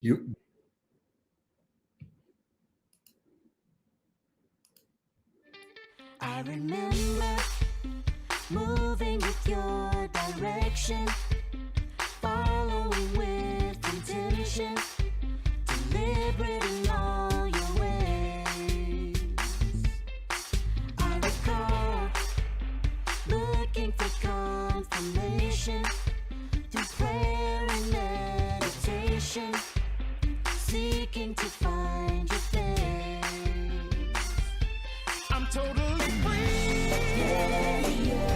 You I remember moving with your direction, following with intention, deliberate in all your ways. I recall looking for confirmation through prayer and meditation, seeking to find your face. I'm totally free. Yeah, yeah,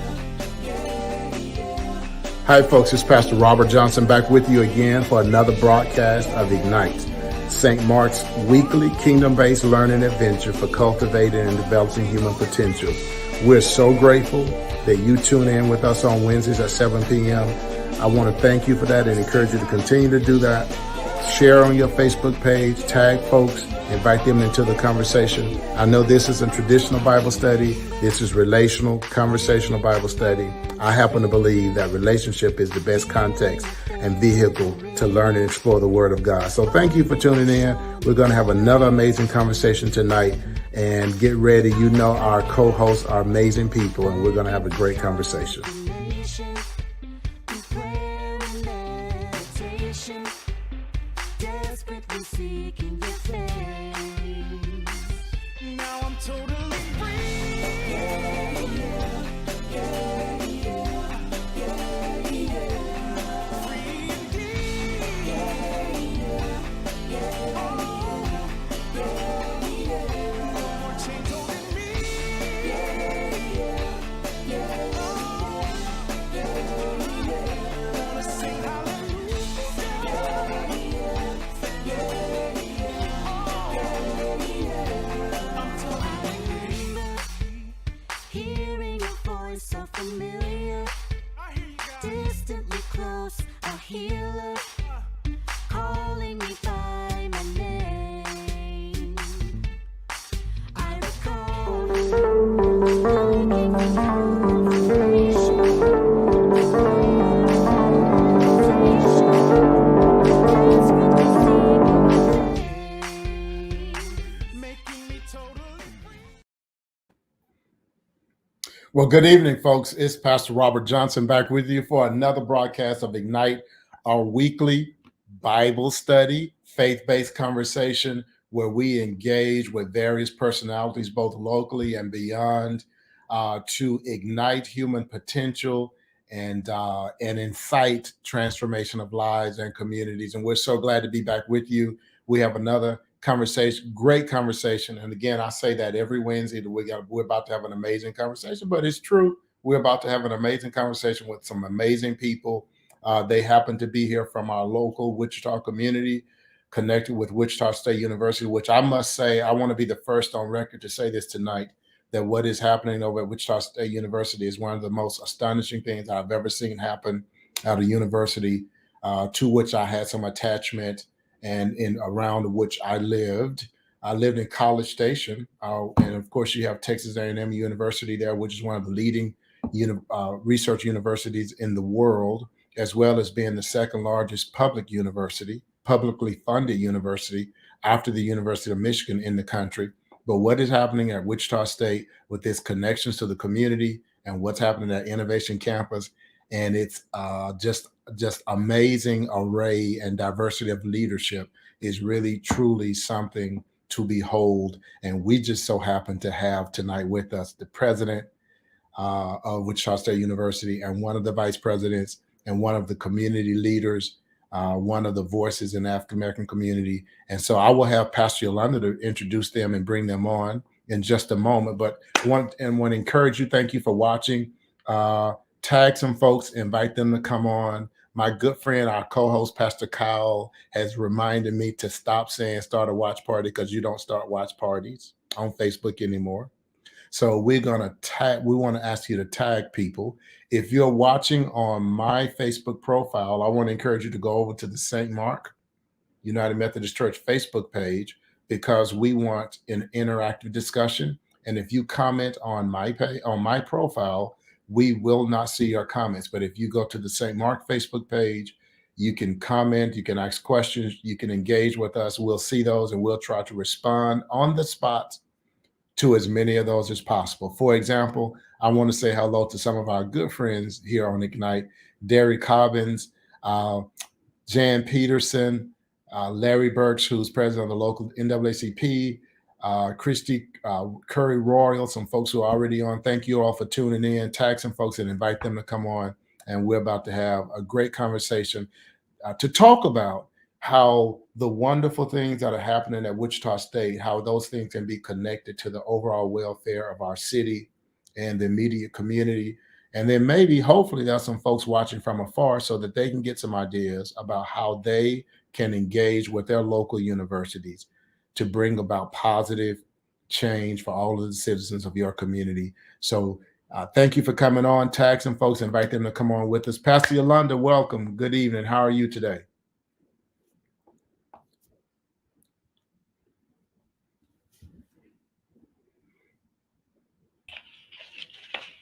yeah, yeah. Hi, folks. It's Pastor Robert Johnson back with you again for another broadcast of Ignite, St. Mark's weekly kingdom-based learning adventure for cultivating and developing human potential. We're so grateful that you tune in with us on Wednesdays at 7 p.m. I want to thank you for that and encourage you to continue to do that. Share on your Facebook page, tag folks, invite them into the conversation. I know this isn't traditional Bible study. This is relational, conversational Bible study. I happen to believe that relationship is the best context and vehicle to learn and explore the Word of God. So thank you for tuning in. We're going to have another amazing conversation tonight. And get ready. You know our co-hosts are amazing people, and we're going to have a great conversation. Desperately seeking your face. Now I'm totally free. Yeah, yeah, yeah, yeah, yeah, yeah. Free indeed. Yeah, yeah, yeah, oh, yeah, yeah. No more chains holding me. Yeah, yeah, yeah, oh, yeah, yeah. Wanna sing hallelujah. Hearing your voice so familiar, distantly close, a healer, calling me by my name. I recall looking for confirmation. Well, good evening, folks. It's Pastor Robert Johnson back with you for another broadcast of Ignite, our weekly Bible study, faith-based conversation where we engage with various personalities, both locally and beyond, to ignite human potential and incite transformation of lives and communities. And we're so glad to be back with you. We have another conversation, great conversation. And again, I say that every Wednesday that we're about to have an amazing conversation, but it's true. We're about to have an amazing conversation with some amazing people. They happen to be here from our local Wichita community, connected with Wichita State University, which I must say, I want to be the first on record to say this tonight, that what is happening over at Wichita State University is one of the most astonishing things I've ever seen happen at a university to which I had some attachment and in around which I lived. I lived in College Station, and of course, you have Texas A&M University there, which is one of the leading research universities in the world, as well as being the second largest public university, publicly funded university after the University of Michigan in the country. But what is happening at Wichita State with its connections to the community and what's happening at Innovation Campus, and it's just amazing array and diversity of leadership is really truly something to behold. And we just so happen to have tonight with us the president of Wichita State University and one of the vice presidents and one of the community leaders, one of the voices in the African American community. And so I will have Pastor Yolanda to introduce them and bring them on in just a moment. But want to encourage you. Thank you for watching. Tag some folks, invite them to come on. My good friend, our co-host, Pastor Kyle, has reminded me to stop saying start a watch party because you don't start watch parties on Facebook anymore. So we're gonna tag. We want to ask you to tag people. If you're watching on my Facebook profile, I want to encourage you to go over to the St. Mark United Methodist Church Facebook page because we want an interactive discussion. And if you comment on my profile, we will not see your comments. But if you go to the St. Mark Facebook page, You can comment, you can ask questions, you can engage with us. We'll see those and we'll try to respond on the spot to as many of those as possible. For example, I want to say hello to some of our good friends here on Ignite: Derry Cobbins, uh, Jan Peterson, Larry Birch, who's president of the local NAACP, Christy Curry Royal, some folks who are already on. Thank you all for tuning in. Tag some folks and invite them to come on. And we're about to have a great conversation to talk about how the wonderful things that are happening at Wichita State, how those things can be connected to the overall welfare of our city and the immediate community. And then maybe, hopefully, there's some folks watching from afar so that they can get some ideas about how they can engage with their local universities to bring about positive change for all of the citizens of your community. So thank you for coming on. Tag some folks, invite them to come on with us. Pastor Yolanda, welcome. Good evening. How are you today?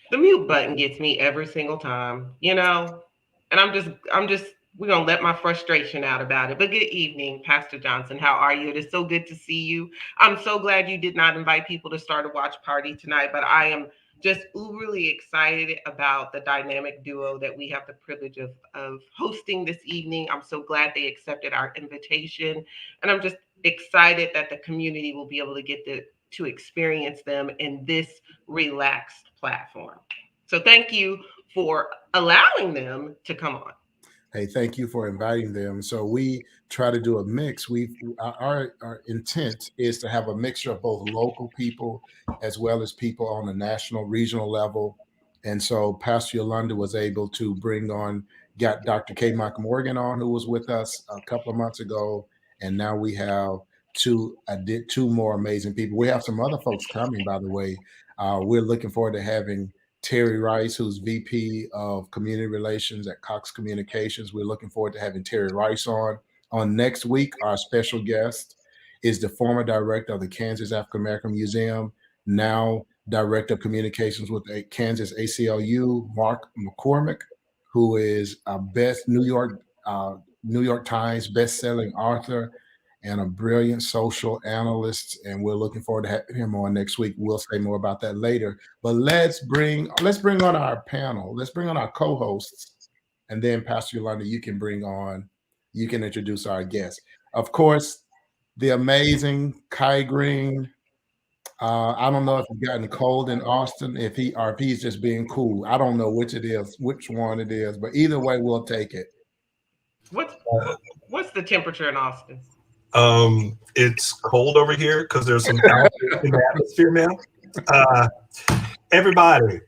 The mute button gets me every single time, and we're gonna let my frustration out about it. But good evening, Pastor Johnson. How are you? It is so good to see you. I'm so glad you did not invite people to start a watch party tonight, but I am just uberly excited about the dynamic duo that we have the privilege of hosting this evening. I'm so glad they accepted our invitation, and I'm just excited that the community will be able to get to experience them in this relaxed platform. So thank you for allowing them to come on. Hey, thank you for inviting them. So we try to do a mix. Our intent is to have a mixture of both local people as well as people on the national, regional level. And so Pastor Yolanda was able to got Dr. K. Mike Morgan on, who was with us a couple of months ago. And now we have two more amazing people. We have some other folks coming, by the way. We're looking forward to having Terry Rice, who's VP of Community Relations at Cox Communications. We're looking forward to having Terry Rice on. On next week, our special guest is the former director of the Kansas African American Museum, now director of communications with the Kansas ACLU, Mark McCormick, who is a New York Times best-selling author and a brilliant social analyst, and we're looking forward to having him on next week. We'll say more about that later. But let's bring on our panel. Let's bring on our co-hosts, and then Pastor Yolanda, you can introduce our guests. Of course, the amazing Kai Green. I don't know if it's gotten cold in Austin, if he's just being cool. I don't know which one it is, but either way, we'll take it. What's the temperature in Austin? It's cold over here because there's some in the atmosphere now. Everybody,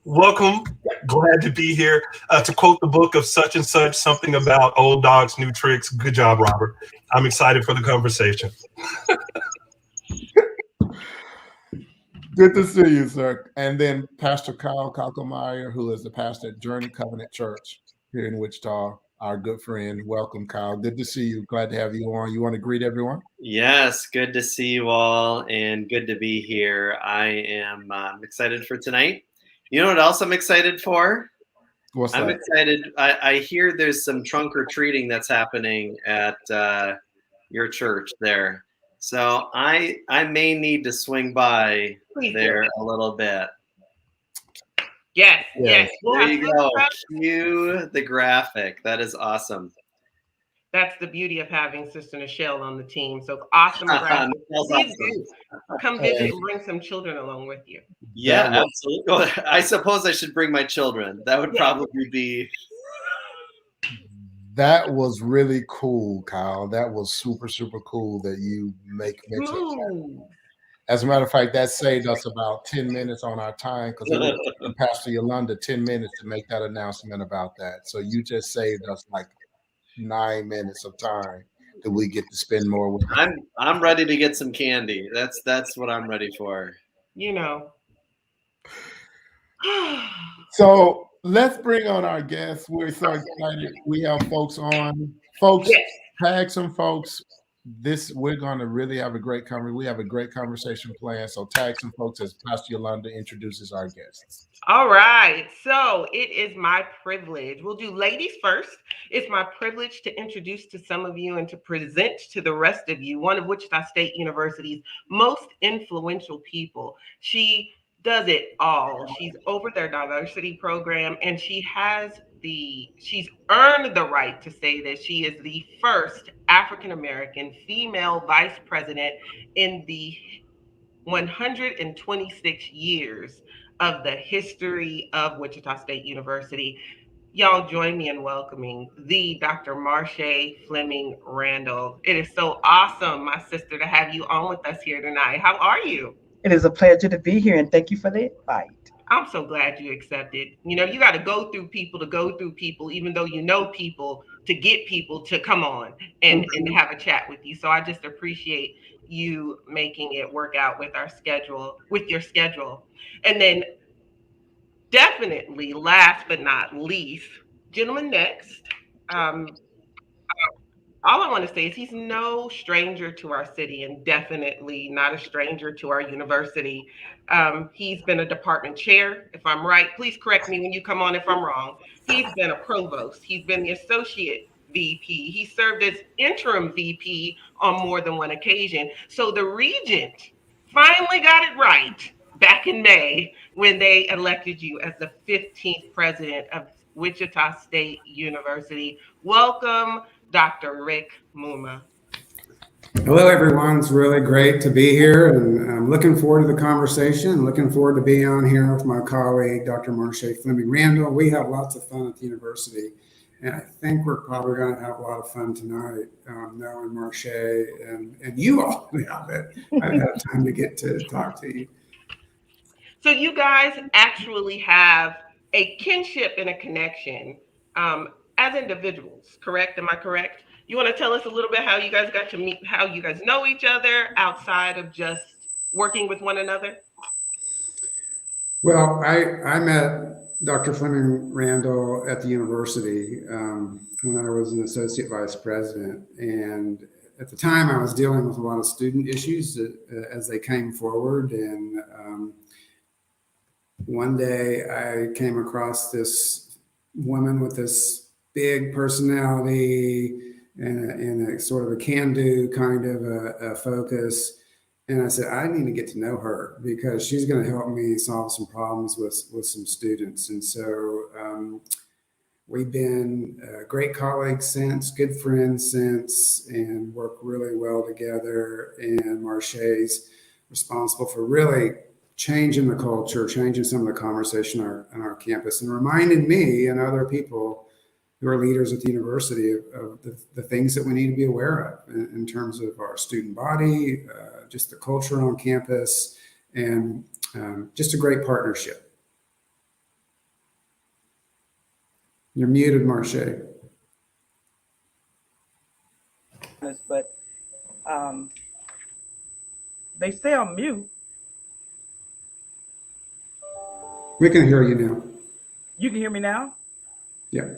welcome. Glad to be here. To quote the book of such and such, something about old dogs, new tricks. Good job, Robert. I'm excited for the conversation. Good to see you, sir. And then Pastor Kyle Kalkemeyer, who is the pastor at Journey Covenant Church here in Wichita, our good friend. Welcome, Kyle. Good to see you. Glad to have you on. You want to greet everyone? Yes, good to see you all and good to be here. I am excited for tonight. You know what else I'm excited for? What's that? I'm excited. I hear there's some trunk or treating that's happening at your church there. So I may need to swing by there a little bit. Yes. There you go. Cue the graphic. That is awesome. That's the beauty of having Sister Nichelle on the team. So awesome graphic. Please do. Come visit and bring some children along with you. Yeah, absolutely. I suppose I should bring my children. That would probably be... That was really cool, Kyle. That was super, super cool that you make it happen. As a matter of fact, that saved us about 10 minutes on our time because it took Pastor Yolanda 10 minutes to make that announcement about that. So you just saved us like 9 minutes of time that we get to spend more with. I'm ready to get some candy. That's what I'm ready for. So let's bring on our guests. We're so excited. We have folks on. Folks, tag some folks. we're going to really have a great conversation. We have a great conversation planned. So tag some folks as Pastor Yolanda introduces our guests. All right. So it is my privilege. We'll do ladies first. It's my privilege to introduce to some of you and to present to the rest of you one of Wichita State University's most influential people. She does it all. She's over their diversity program, and she's earned the right to say that she is the first African American female vice president in the 126 years of the history of Wichita State University. Y'all join me in welcoming the Dr. Marche Fleming-Randle. It is so awesome, my sister, to have you on with us here tonight. How are you? It is a pleasure to be here, and thank you for the invite. I'm so glad you accepted. You know, you got to go through people, even though you know people, to get people to come on and have a chat with you. So I just appreciate you making it work out with your schedule. And then definitely last but not least, gentleman next. All I want to say is he's no stranger to our city and definitely not a stranger to our university. He's been a department chair, if I'm right. Please correct me when you come on if I'm wrong. He's been a provost. He's been the associate VP. He served as interim VP on more than one occasion. So the regent finally got it right back in May when they elected you as the 15th president of Wichita State University. Welcome, Dr. Rick Muma. Hello, everyone. It's really great to be here, and I'm looking forward to the conversation. Looking forward to being on here with my colleague, Dr. Marche Fleming-Randle. We have lots of fun at the university, and I think we're probably going to have a lot of fun tonight, knowing Marche and you all now that I've had time to get to talk to you. So you guys actually have a kinship and a connection as individuals, correct? Am I correct? You want to tell us a little bit how you guys got to meet, how you guys know each other outside of just working with one another? Well, I met Dr. Fleming-Randle at the university when I was an associate vice president. And at the time, I was dealing with a lot of student issues as they came forward. And one day I came across this woman with this big personality and a sort of a can-do kind of a focus. And I said, I need to get to know her because she's going to help me solve some problems with some students. And so we've been great colleagues since, good friends since, and work really well together. And Marche's responsible for really changing the culture, changing some of the conversation on our campus, and reminding me and other people who are leaders at the university of the things that we need to be aware of in terms of our student body, just the culture on campus, and just a great partnership. You're muted, Marche. But they stay on mute. We can hear you now. You can hear me now? Yeah.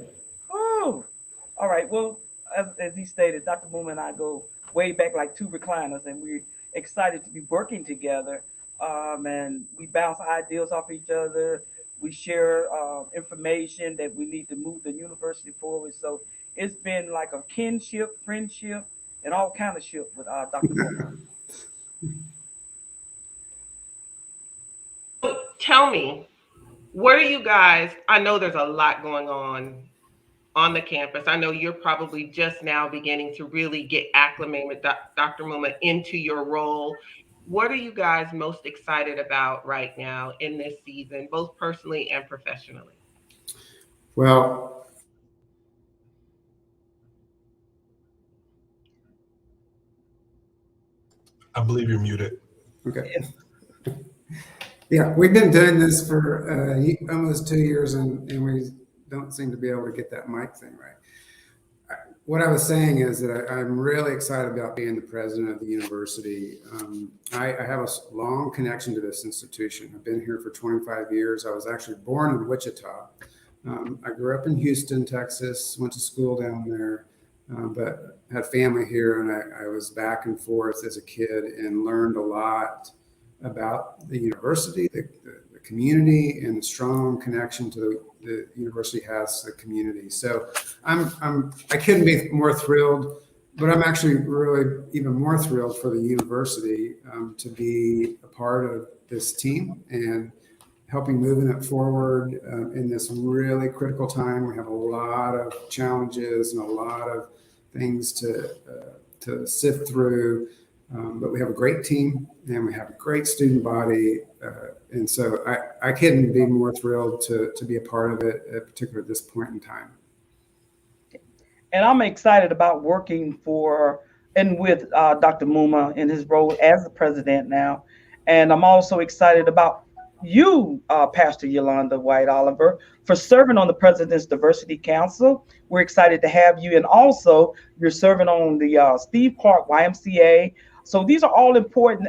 Oh, all right. Well, as he stated, Dr. Muma and I go way back like two recliners, and we're excited to be working together. And we bounce ideas off each other. We share information that we need to move the university forward. So it's been like a kinship, friendship, and all kind of ship with Dr. Muma. Tell me, what are you guys? I know there's a lot going on the campus. I know you're probably just now beginning to really get acclimated with Dr. Muma into your role. What are you guys most excited about right now in this season, both personally and professionally? Well, I believe you're muted. okay. Yeah, we've been doing this for almost 2 years, and we don't seem to be able to get that mic thing right. What I was saying is that I'm really excited about being the president of the university. I have a long connection to this institution. I've been here for 25 years. I was actually born in Wichita. I grew up in Houston, Texas, went to school down there, but had family here, and I was back and forth as a kid and learned a lot about the university, the community, and the strong connection to the university has to the community. So I couldn't be more thrilled, but I'm actually really even more thrilled for the university to be a part of this team and helping moving it forward in this really critical time. We have a lot of challenges and a lot of things to sift through, but we have a great team and we have a great student body, and so I couldn't be more thrilled to be a part of it, particularly at this point in time. And I'm excited about working for and with Dr. Muma in his role as the president now. And I'm also excited about you, Pastor Yolanda White Oliver, for serving on the President's Diversity Council. We're excited to have you. And also, you're serving on the Steve Clark YMCA. So these are all important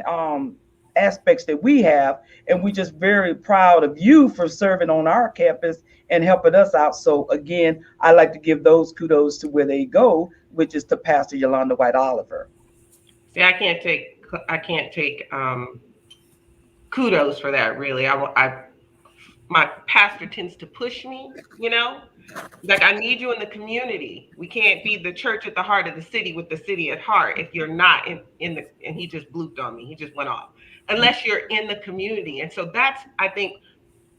aspects that we have. And we're just very proud of you for serving on our campus and helping us out. So again, I like to give those kudos to where they go, which is to Pastor Yolanda White Oliver. See, I can't take kudos for that, really. My pastor tends to push me, like, I need you in the community. We can't be the church at the heart of the city with the city at heart if you're not in the, and he just blooped on me. He just went off. Unless you're in the community. And so that's, I think,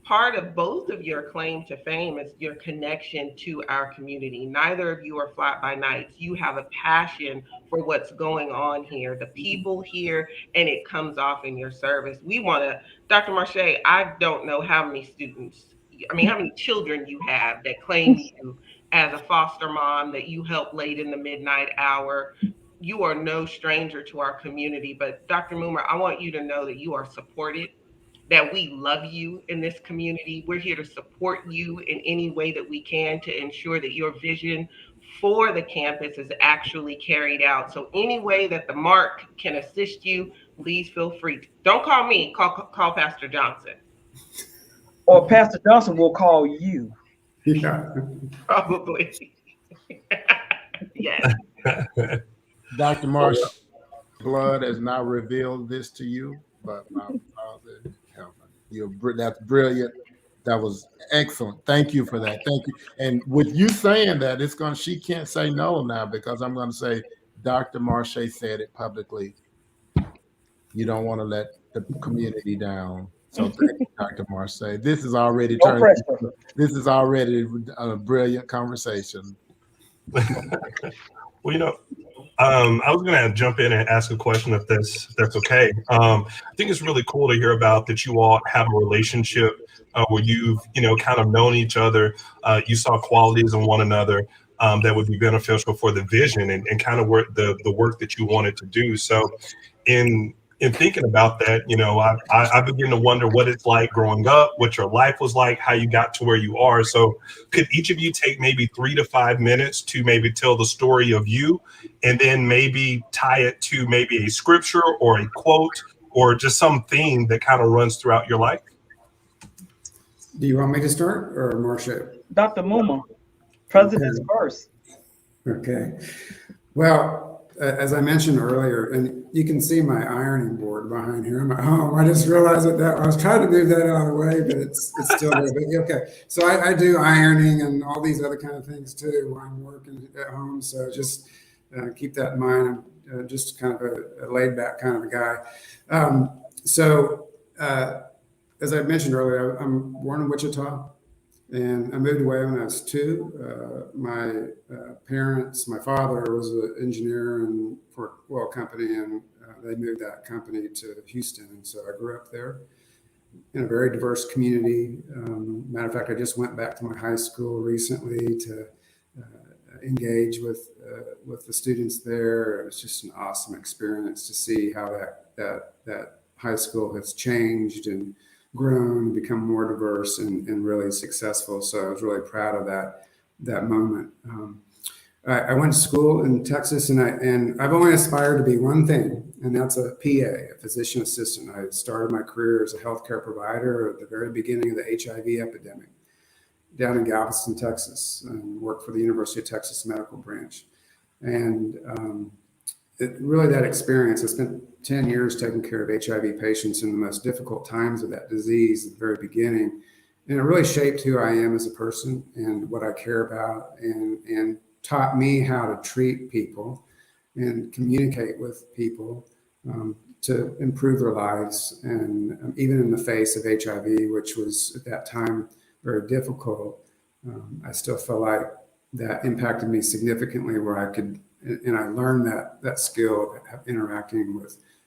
part of both of your claim to fame is your connection to our community. Neither of you are fly by nights. You have a passion for what's going on here, the people here, and it comes off in your service. We want to, Dr. Marche, I don't know how many how many children you have that claim you as a foster mom, that you help late in the midnight hour. You are no stranger to our community, but Dr. Muma, I want you to know that you are supported, that we love you in this community. We're here to support you in any way that we can to ensure that your vision for the campus is actually carried out. So any way that the Mark can assist you, please feel free. Don't call me, call Pastor Johnson. Or Pastor Johnson will call you. Yeah. Probably. Yes. Dr. Marsh, blood has not revealed this to you, but my Father in heaven. That's brilliant. That was excellent. Thank you for that. Thank you. And with you saying that, she can't say no now, because I'm going to say Dr. Marche said it publicly. You don't want to let the community down. So thank you, Dr. Marche. This is already a brilliant conversation. Well, I was going to jump in and ask a question if that's okay. I think it's really cool to hear about that you all have a relationship where you've, kind of known each other. You saw qualities in one another that would be beneficial for the vision and kind of the work that you wanted to do. So in thinking about that, I begin to wonder what it's like growing up, what your life was like, how you got to where you are. So could each of you take maybe 3 to 5 minutes to maybe tell the story of you, and then maybe tie it to maybe a scripture or a quote or just some theme that kind of runs throughout your life? Do you want me to start, or Marcia? Dr. Muma, President's first. Okay. Well, as I mentioned earlier, and you can see my ironing board behind here. I'm at home. I just realized that I was trying to move that out of the way, but it's still there. But okay, so I do ironing and all these other kind of things too while I'm working at home. So just keep that in mind. I'm just kind of a laid back kind of a guy. As I mentioned earlier, I'm born in Wichita. And I moved away when I was 2. My parents, my father was an engineer for a oil company, and they moved that company to Houston. And so I grew up there in a very diverse community. Matter of fact, I just went back to my high school recently to engage with the students there. It was just an awesome experience to see how that high school has changed and grown, become more diverse and really successful. So I was really proud of that moment. I went to school in Texas, and I've only aspired to be one thing, and that's a PA, a physician assistant. I started my career as a healthcare provider at the very beginning of the HIV epidemic down in Galveston, Texas, and worked for the University of Texas Medical Branch. And really that experience, I spent 10 years taking care of HIV patients in the most difficult times of that disease at the very beginning. And it really shaped who I am as a person and what I care about, and taught me how to treat people and communicate with people to improve their lives. And even in the face of HIV, which was at that time very difficult, I still feel like that impacted me significantly, where I could, and I learned that skill of interacting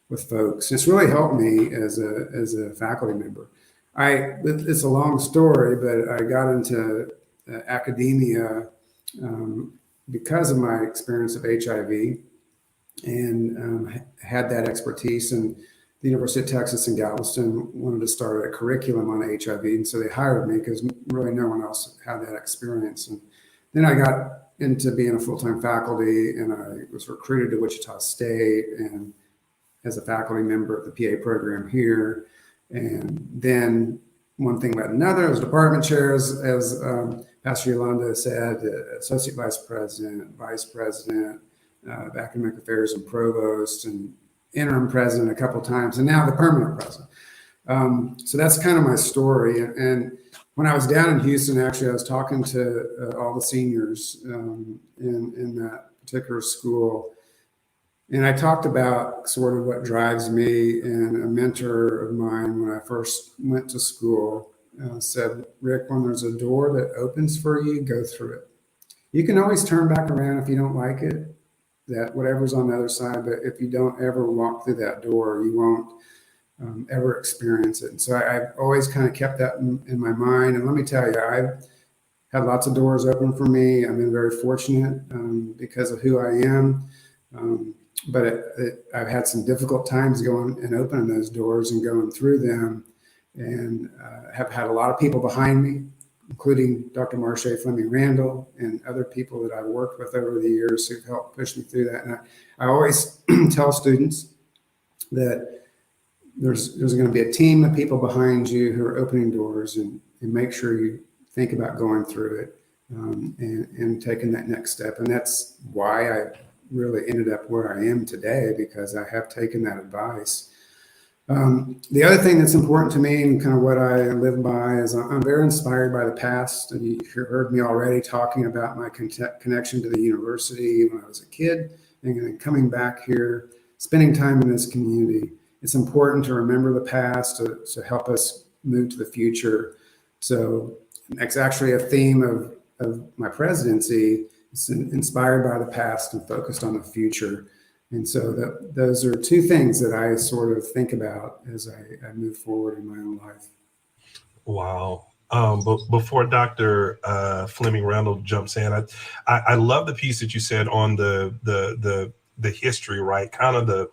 with folks. It's really helped me as a faculty member. It's a long story, but I got into academia because of my experience of HIV, and had that expertise. And the University of Texas in Galveston wanted to start a curriculum on HIV, and so they hired me because really no one else had that experience. And then I got into being a full-time faculty, and I was recruited to Wichita State and as a faculty member of the PA program here. And then one thing about another, I was department chair, as Pastor Yolanda said, associate vice president, vice president of academic affairs and provost, and interim president a couple of times, and now the permanent president. So that's kind of my story. And when I was down in Houston, actually, I was talking to all the seniors in that particular school. And I talked about sort of what drives me, and a mentor of mine when I first went to school said, Rick, when there's a door that opens for you, go through it. You can always turn back around if you don't like it, that whatever's on the other side, but if you don't ever walk through that door, you won't ever experience it. And so I've always kind of kept that in my mind. And let me tell you, I've had lots of doors open for me. I've been very fortunate because of who I am. But I've had some difficult times going and opening those doors and going through them, and have had a lot of people behind me, including Dr. Marche Fleming-Randle and other people that I've worked with over the years who've helped push me through that. And I always tell students that there's going to be a team of people behind you who are opening doors, and make sure you think about going through it and taking that next step. And that's why I really ended up where I am today, because I have taken that advice. The other thing that's important to me, and kind of what I live by, is I'm very inspired by the past. And you heard me already talking about my connection to the university when I was a kid, and then coming back here, spending time in this community. It's important to remember the past to help us move to the future. So that's actually a theme of my presidency. It's inspired by the past and focused on the future. And so those are two things that I sort of think about as I move forward in my own life. Wow. But before Dr. Fleming-Randle jumps in, I love the piece that you said on the history, right? Kind of the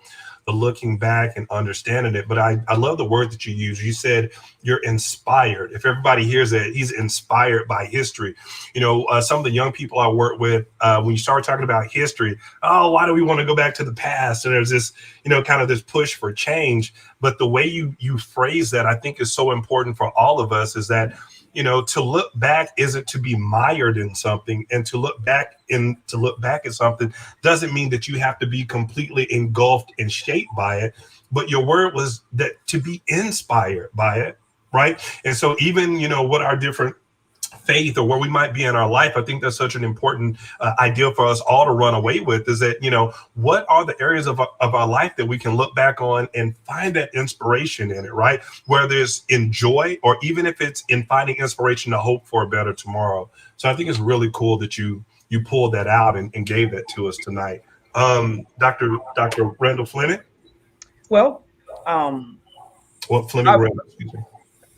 looking back and understanding it. But I love the word that you use. You said you're inspired. If everybody hears that, he's inspired by history. You know, some of the young people I work with, when you start talking about history, oh, why do we want to go back to the past? And there's this, kind of this push for change. But the way you phrase that, I think, is so important for all of us, is that, to look back isn't to be mired in something, and to look back at something doesn't mean that you have to be completely engulfed and shaped by it. But your word was that to be inspired by it, right? And so even, what our different faith or where we might be in our life, I think that's such an important ideal for us all to run away with, is that, what are the areas of our life that we can look back on and find that inspiration in it, right? Whether it's in joy, or even if it's in finding inspiration to hope for a better tomorrow. So I think it's really cool that you pulled that out and gave that to us tonight. Dr. Randle Fleming? Well, Fleming-Randle, excuse me.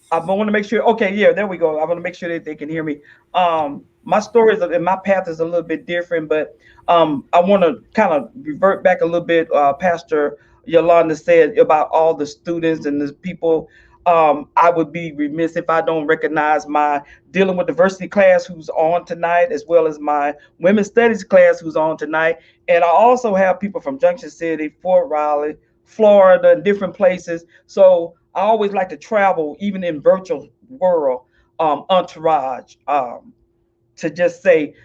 I want to make sure. Okay, yeah, there we go. I want to make sure that they can hear me. My story and my path is a little bit different, but I want to kind of revert back a little bit. Pastor Yolanda said about all the students and the people. I would be remiss if I don't recognize my dealing with diversity class who's on tonight, as well as my women's studies class who's on tonight. And I also have people from Junction City, Fort Riley, Florida, and different places. So I always like to travel, even in virtual world, entourage, to just say,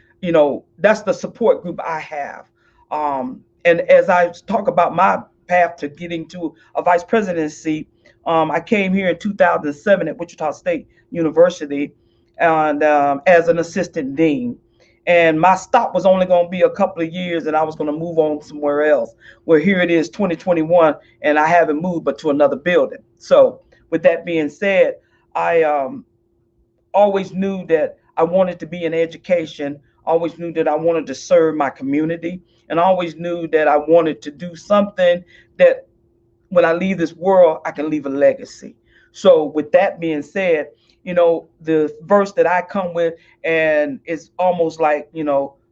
that's the support group I have. And as I talk about my path to getting to a vice presidency, I came here in 2007 at Wichita State University and as an assistant dean. And my stop was only going to be a couple of years, and I was going to move on somewhere else. Where here it is, 2021, and I haven't moved but to another building. So, with that being said, I always knew that I wanted to be in education. Always knew that I wanted to serve my community, and always knew that I wanted to do something that when I leave this world, I can leave a legacy. So, with that being said, the verse that I come with, and it's almost like,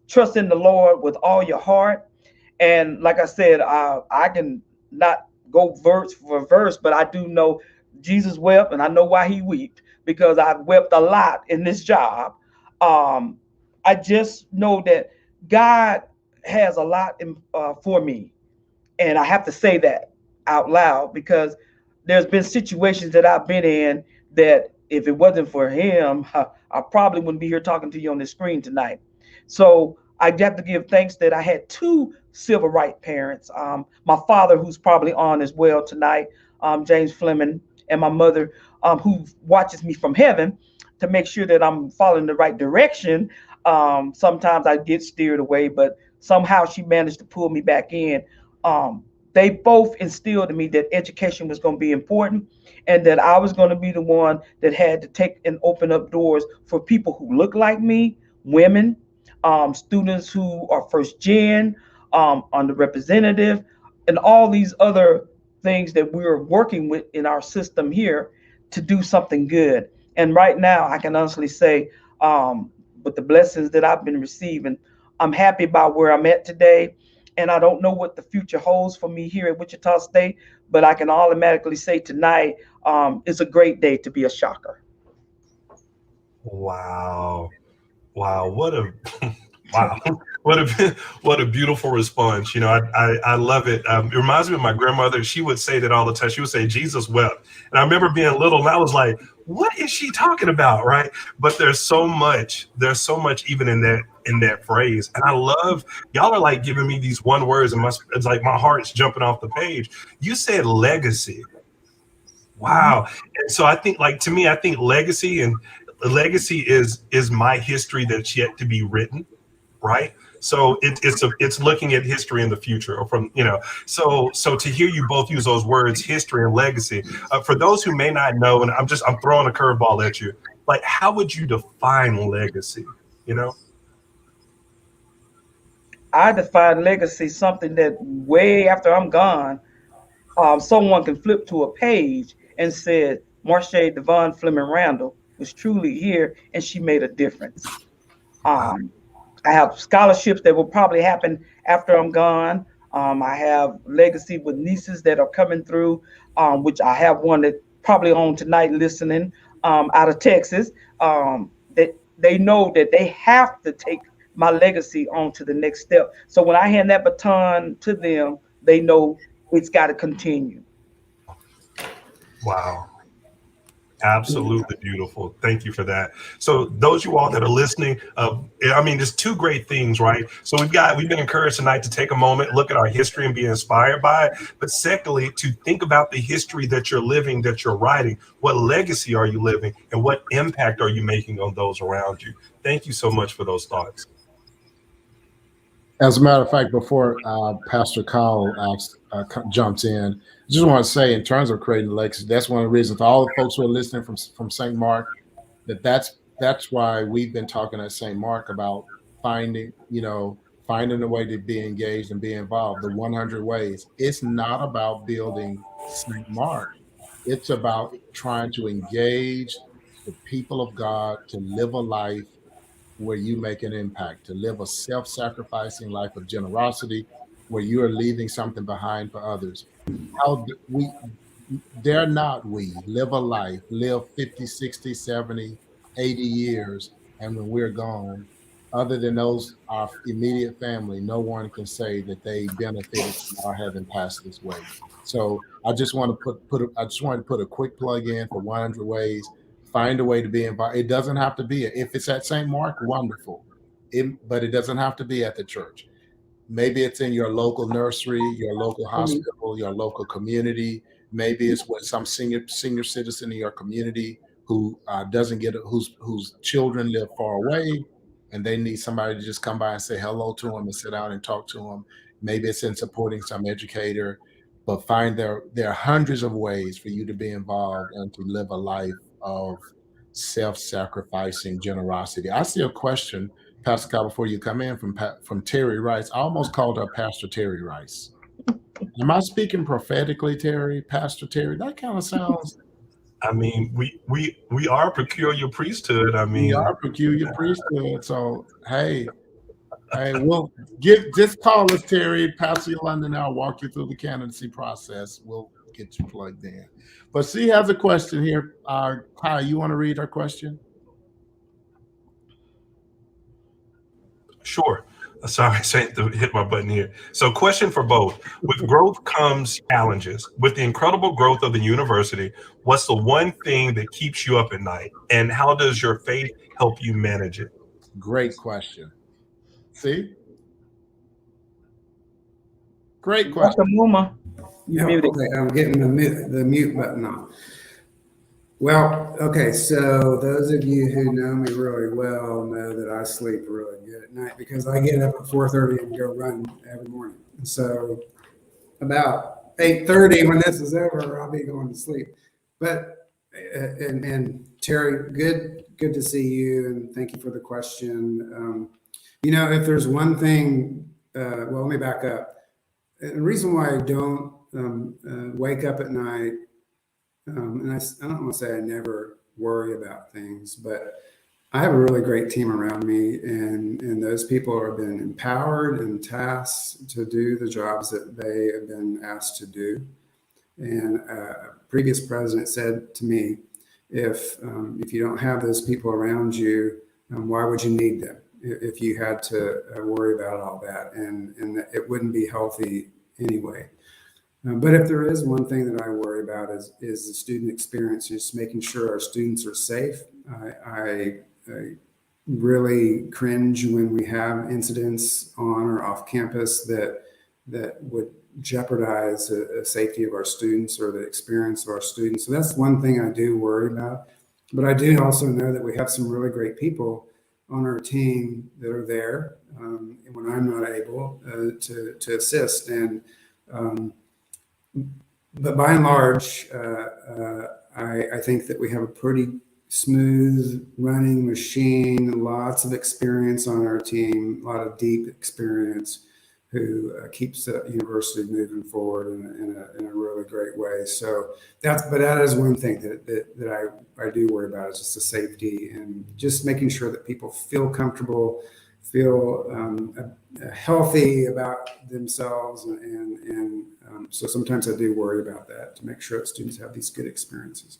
trust in the Lord with all your heart. And like I said, I can not go verse for verse, but I do know Jesus wept, and I know why he wept because I've wept a lot in this job. Um, I just know that God has a lot for me, and I have to say that out loud because there's been situations that I've been in that if it wasn't for him, I probably wouldn't be here talking to you on the screen tonight. So I have to give thanks that I had two civil rights parents. My father, who's probably on as well tonight, James Fleming, and my mother, who watches me from heaven to make sure that I'm following the right direction. Sometimes I get steered away, but somehow she managed to pull me back in. They both instilled in me that education was going to be important and that I was going to be the one that had to take and open up doors for people who look like me, women, students who are first gen, underrepresented, and all these other things that we're working with in our system here to do something good. And right now, I can honestly say, with the blessings that I've been receiving, I'm happy about where I'm at today. And I don't know what the future holds for me here at Wichita State, but I can automatically say tonight it's a great day to be a shocker. Wow. What a wow. What a beautiful response. I love it. It reminds me of my grandmother. She would say that all the time. She would say, Jesus wept. And I remember being little and I was like, what is she talking about? Right. But there's so much even in that phrase. And I love, y'all are like giving me these one words and it's like my heart's jumping off the page. You said legacy. Wow. And so I think, like, to me, I think legacy is my history that's yet to be written. Right. So it's looking at history in the future or from, so to hear you both use those words, history and legacy, for those who may not know, and I'm throwing a curveball at you, like, how would you define legacy? I define legacy something that way after I'm gone, someone can flip to a page and said, Marche Fleming-Randle was truly here and she made a difference. I have scholarships that will probably happen after I'm gone. I have legacy with nieces that are coming through, which I have one that probably on tonight listening out of Texas, that they know that they have to take my legacy on to the next step. So when I hand that baton to them, they know it's got to continue. Wow. Absolutely beautiful. Thank you for that. So those you all that are listening, there's two great things, right? So we've been encouraged tonight to take a moment, look at our history and be inspired by it. But secondly, to think about the history that you're living, that you're writing. What legacy are you living and what impact are you making on those around you? Thank you so much for those thoughts. As a matter of fact, before Pastor Kyle jumps in, I just want to say, in terms of creating legacy, that's one of the reasons for all the folks who are listening from St. Mark, that's why we've been talking at St. Mark about finding a way to be engaged and be involved. The 100 ways. It's not about building St. Mark. It's about trying to engage the people of God to live a life where you make an impact, to live a self-sacrificing life of generosity, where you are leaving something behind for others. We live a life, live 50, 60, 70, 80 years, and when we're gone, other than those, our immediate family, no one can say that they benefited from our having passed this way. So I just want to put a quick plug in for 100 ways. Find a way to be involved. It doesn't have to be, if it's at St. Mark, wonderful. But it doesn't have to be at the church. Maybe it's in your local nursery, your local hospital, your local community. Maybe it's with some senior citizen in your community who doesn't get it, whose children live far away, and they need somebody to just come by and say hello to them and sit down and talk to them. Maybe it's in supporting some educator, but there are hundreds of ways for you to be involved and to live a life of self-sacrificing generosity. I see a question, Pastor Cobb, before you come in from Terry Rice. I almost called her Pastor Terry Rice. Am I speaking prophetically, Terry? Pastor Terry? That kind of sounds. I mean, we are peculiar priesthood. I mean, We are peculiar priesthood. So hey, we'll just call us Terry, Pastor Yolanda, and I'll walk you through the candidacy process. We'll get you plugged in. But she has a question here. Kai, you want to read her question? Sure. Sorry, I had to hit my button here. So question for both. With growth comes challenges. With the incredible growth of the university, what's the one thing that keeps you up at night? And how does your faith help you manage it? Great question. See? Great question. Dr. Muma, Yeah, okay, I'm getting the mute button on. Well, okay, so those of you who know me really well know that I sleep really good at night because I get up at 4:30 and go run every morning. So about 8:30 when this is over, I'll be going to sleep. But and Terry, good to see you, and thank you for the question. If there's one thing, well, let me back up. The reason why I don't wake up at night, and I don't want to say I never worry about things, but I have a really great team around me, and those people have been empowered and tasked to do the jobs that they have been asked to do. And a previous president said to me, if you don't have those people around you, why would you need them? If you had to worry about all that, and it wouldn't be healthy anyway. But if there is one thing that I worry about is the student experience, just making sure our students are safe. I really cringe when we have incidents on or off campus that would jeopardize the safety of our students or the experience of our students. So that's one thing I do worry about. But I do also know that we have some really great people on our team that are there when I'm not able to assist. And but by and large, I think that we have a pretty smooth running machine, lots of experience on our team, a lot of deep experience, who keeps the university moving forward in a really great way. So that is one thing that I do worry about, is just the safety and just making sure that people feel comfortable, feel healthy about themselves, and so sometimes I do worry about that, to make sure that students have these good experiences.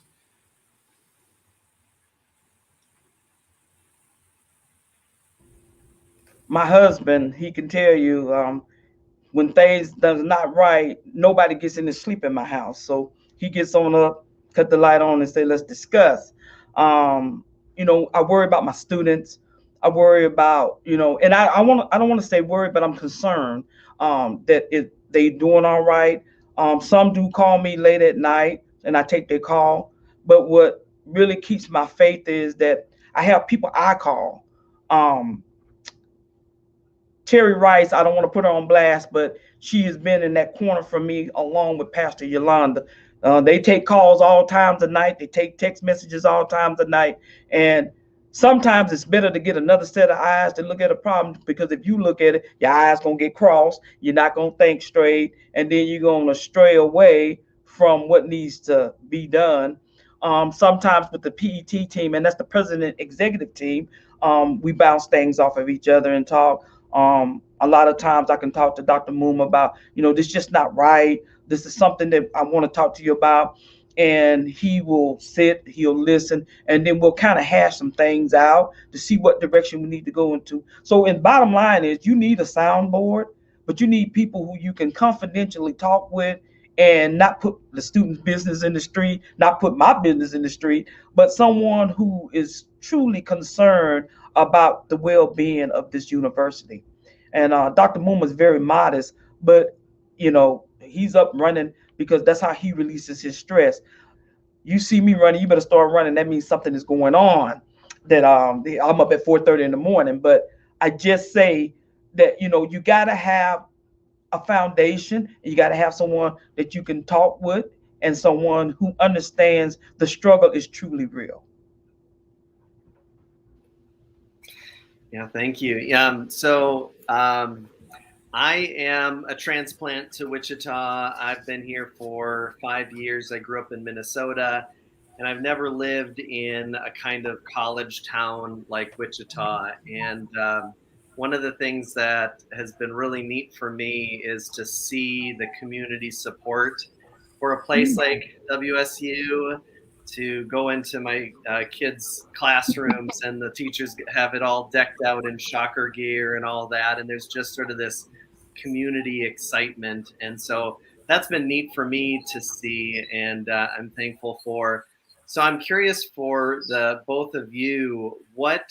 my husband, he can tell you when things does not right, nobody gets in to sleep in my house. So he gets on up, cut the light on, and say, "Let's discuss." I worry about my students. I worry about, and I don't want to say worry, but I'm concerned that they doing all right. Some do call me late at night, and I take their call. But what really keeps my faith is that I have people I call. Terry Rice, I don't want to put her on blast, but she has been in that corner for me along with Pastor Yolanda. They take calls all times of night. They take text messages all times of night. And sometimes it's better to get another set of eyes to look at a problem, because if you look at it, your eyes going to get crossed. You're not going to think straight. And then you're going to stray away from what needs to be done. Sometimes with the PET team, and that's the president executive team, we bounce things off of each other and talk. A lot of times I can talk to Dr. Muma about, this is just not right. This is something that I want to talk to you about. And he will sit, he'll listen, and then we'll kind of hash some things out to see what direction we need to go into. So, in bottom line is, you need a soundboard, but you need people who you can confidentially talk with and not put the student's business in the street, not put my business in the street, but someone who is truly concerned about the well-being of this university. And Dr. Muma is very modest, but he's up running because that's how he releases his stress. You see me running, you better start running. That means something is going on. That I'm up at 4:30 in the morning. But I just say that you gotta have a foundation. You gotta have someone that you can talk with, and someone who understands the struggle is truly real. Yeah, thank you. I am a transplant to Wichita. I've been here for 5 years. I grew up in Minnesota, and I've never lived in a kind of college town like Wichita. And one of the things that has been really neat for me is to see the community support for a place like WSU, to go into my kids' classrooms and the teachers have it all decked out in shocker gear and all that. And there's just sort of this community excitement. And so that's been neat for me to see, and I'm thankful for. So I'm curious for the both of you, what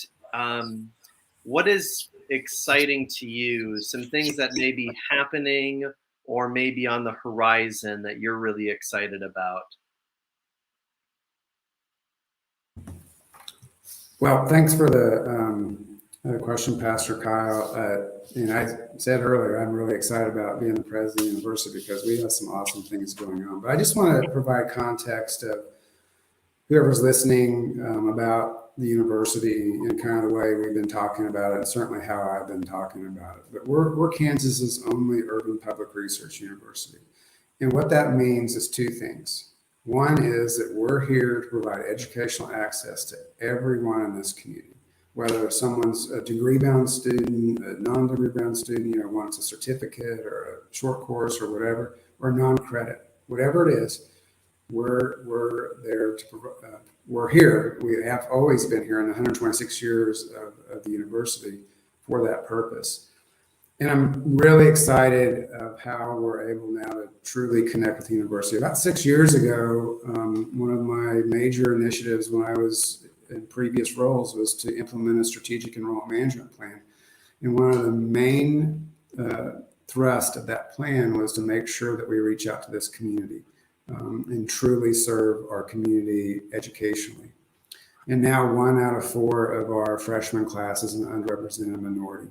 is exciting to you? Some things that may be happening or maybe on the horizon that you're really excited about. Well, thanks for the question, Pastor Kyle. And I said earlier, I'm really excited about being the president of the university because we have some awesome things going on. But I just want to provide context of whoever's listening about the university in kind of the way we've been talking about it, and certainly how I've been talking about it. But we're Kansas's only urban public research university. And what that means is two things. One is that we're here to provide educational access to everyone in this community, whether someone's a degree-bound student, a non-degree-bound student, wants a certificate or a short course or whatever, or non-credit, whatever it is, we're there to provide. We're here. We have always been here in the 126 years of the university for that purpose. And I'm really excited of how we're able now to truly connect with the university. About 6 years ago, one of my major initiatives when I was in previous roles was to implement a strategic enrollment management plan. And one of the main thrust of that plan was to make sure that we reach out to this community and truly serve our community educationally. And now 1 out of 4 of our freshman class is an underrepresented minority.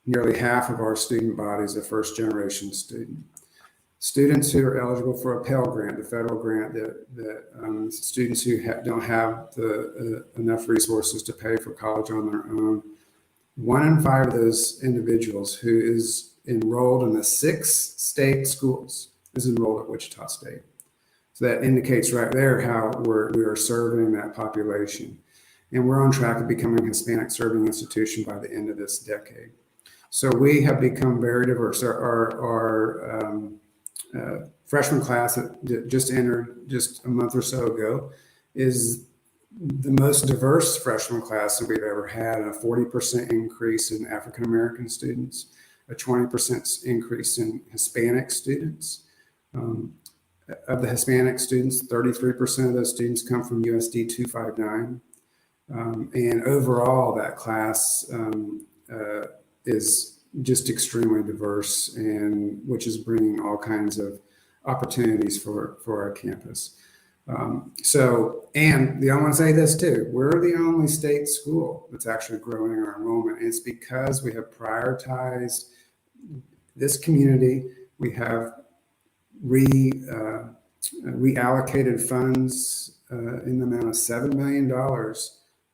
Nearly half of our student body is a first-generation student. Students who are eligible for a Pell Grant, the federal grant that students who don't have enough resources to pay for college on their own, 1 in 5 of those individuals who is enrolled in the 6 state schools is enrolled at Wichita State. So that indicates right there how we are serving that population. And we're on track to becoming a Hispanic serving institution by the end of this decade. So we have become very diverse. Our freshman class that just entered just a month or so ago is the most diverse freshman class that we've ever had, a 40% increase in African-American students, a 20% increase in Hispanic students. Of the Hispanic students, 33% of those students come from USD 259. And overall, that class is just extremely diverse, and which is bringing all kinds of opportunities for our campus. And I want to say this too, we're the only state school that's actually growing our enrollment. And it's because we have prioritized this community. We have reallocated funds in the amount of $7 million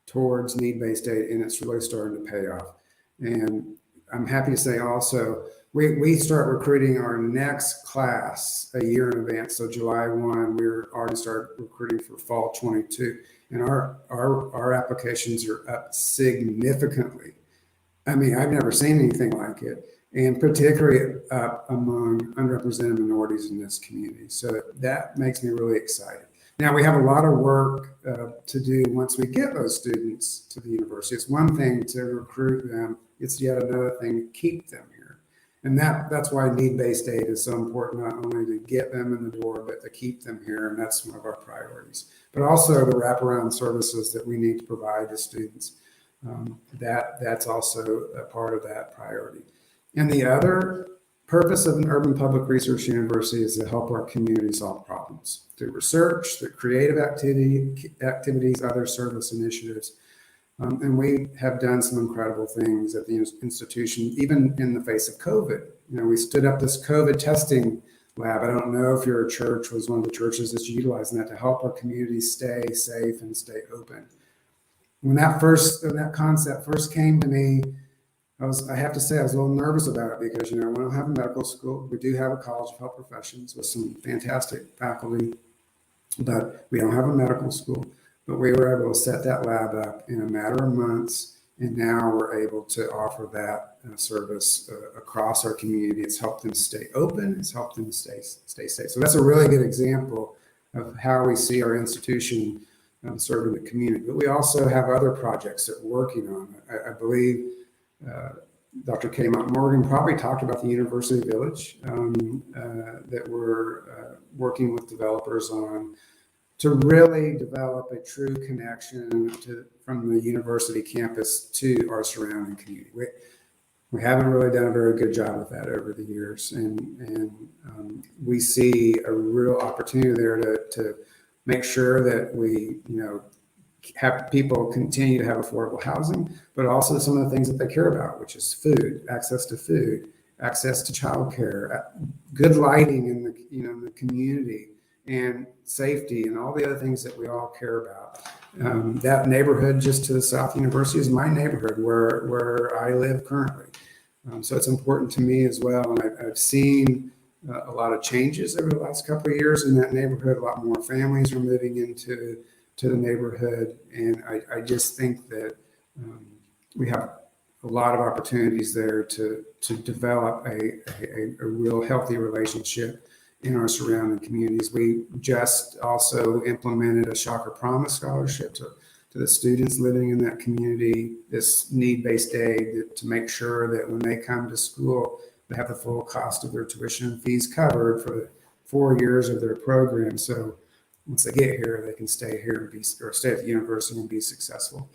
towards need-based aid, and it's really starting to pay off. And I'm happy to say also, we start recruiting our next class a year in advance. So July 1, we're already started recruiting for fall 22, and our applications are up significantly. I mean, I've never seen anything like it, and particularly up among underrepresented minorities in this community. So that makes me really excited. Now, we have a lot of work to do once we get those students to the university. It's one thing to recruit them. It's yet another thing to keep them here. And that's why need-based aid is so important, not only to get them in the door, but to keep them here. And that's one of our priorities. But also the wraparound services that we need to provide to students. That's also a part of that priority. And the other purpose of an urban public research university is to help our community solve problems through research, through creative activities, other service initiatives. And we have done some incredible things at the institution, even in the face of COVID. We stood up this COVID testing lab. I don't know if your church was one of the churches that's utilizing that to help our community stay safe and stay open. When that concept first came to me, I have to say I was a little nervous about it because, we don't have a medical school. We do have a college of health professions with some fantastic faculty, but we don't have a medical school. But we were able to set that lab up in a matter of months, and now we're able to offer that service across our community. It's helped them stay open. It's helped them stay safe. So that's a really good example of how we see our institution serving the community. But we also have other projects that we're working on. I believe Dr. K. Morgan probably talked about the University Village that we're working with developers on to really develop a true connection from the university campus to our surrounding community. We haven't really done a very good job with that over the years, and we see a real opportunity there to make sure that we, have people continue to have affordable housing, but also some of the things that they care about, which is food, access to childcare, good lighting in the community, and safety, and all the other things that we all care about. That neighborhood just to the South University is my neighborhood where I live currently. So it's important to me as well. And I've seen a lot of changes over the last couple of years in that neighborhood. A lot more families are moving into the neighborhood. And I just think that we have a lot of opportunities there to develop a real healthy relationship in our surrounding communities. We just also implemented a Shocker Promise scholarship to the students living in that community, this need-based aid to make sure that when they come to school, they have the full cost of their tuition and fees covered for the 4 years of their program. So once they get here, they can stay here or stay at the university and be successful.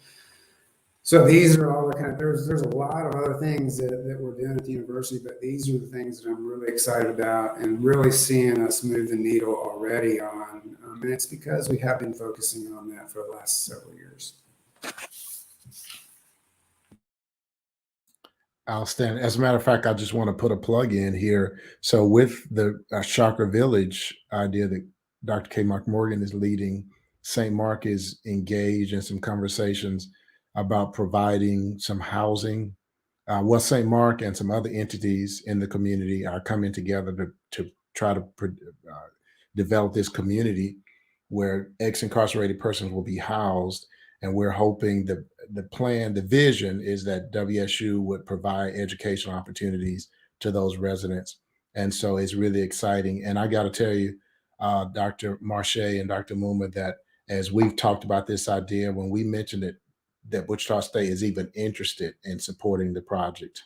So these are all the there's a lot of other things that we're doing at the university, but these are the things that I'm really excited about and really seeing us move the needle already on. And it's because we have been focusing on that for the last several years. Outstanding. As a matter of fact, I just want to put a plug in here. So with the Shocker Village idea that Dr. K. Morgan is leading, St. Mark is engaged in some conversations about providing some housing. St. Mark and some other entities in the community are coming together to try to develop this community where ex-incarcerated persons will be housed. And we're hoping the plan, the vision is that WSU would provide educational opportunities to those residents. And so it's really exciting. And I got to tell you, Dr. Marche and Dr. Muma, that as we've talked about this idea, when we mentioned it, that Wichita State is even interested in supporting the project,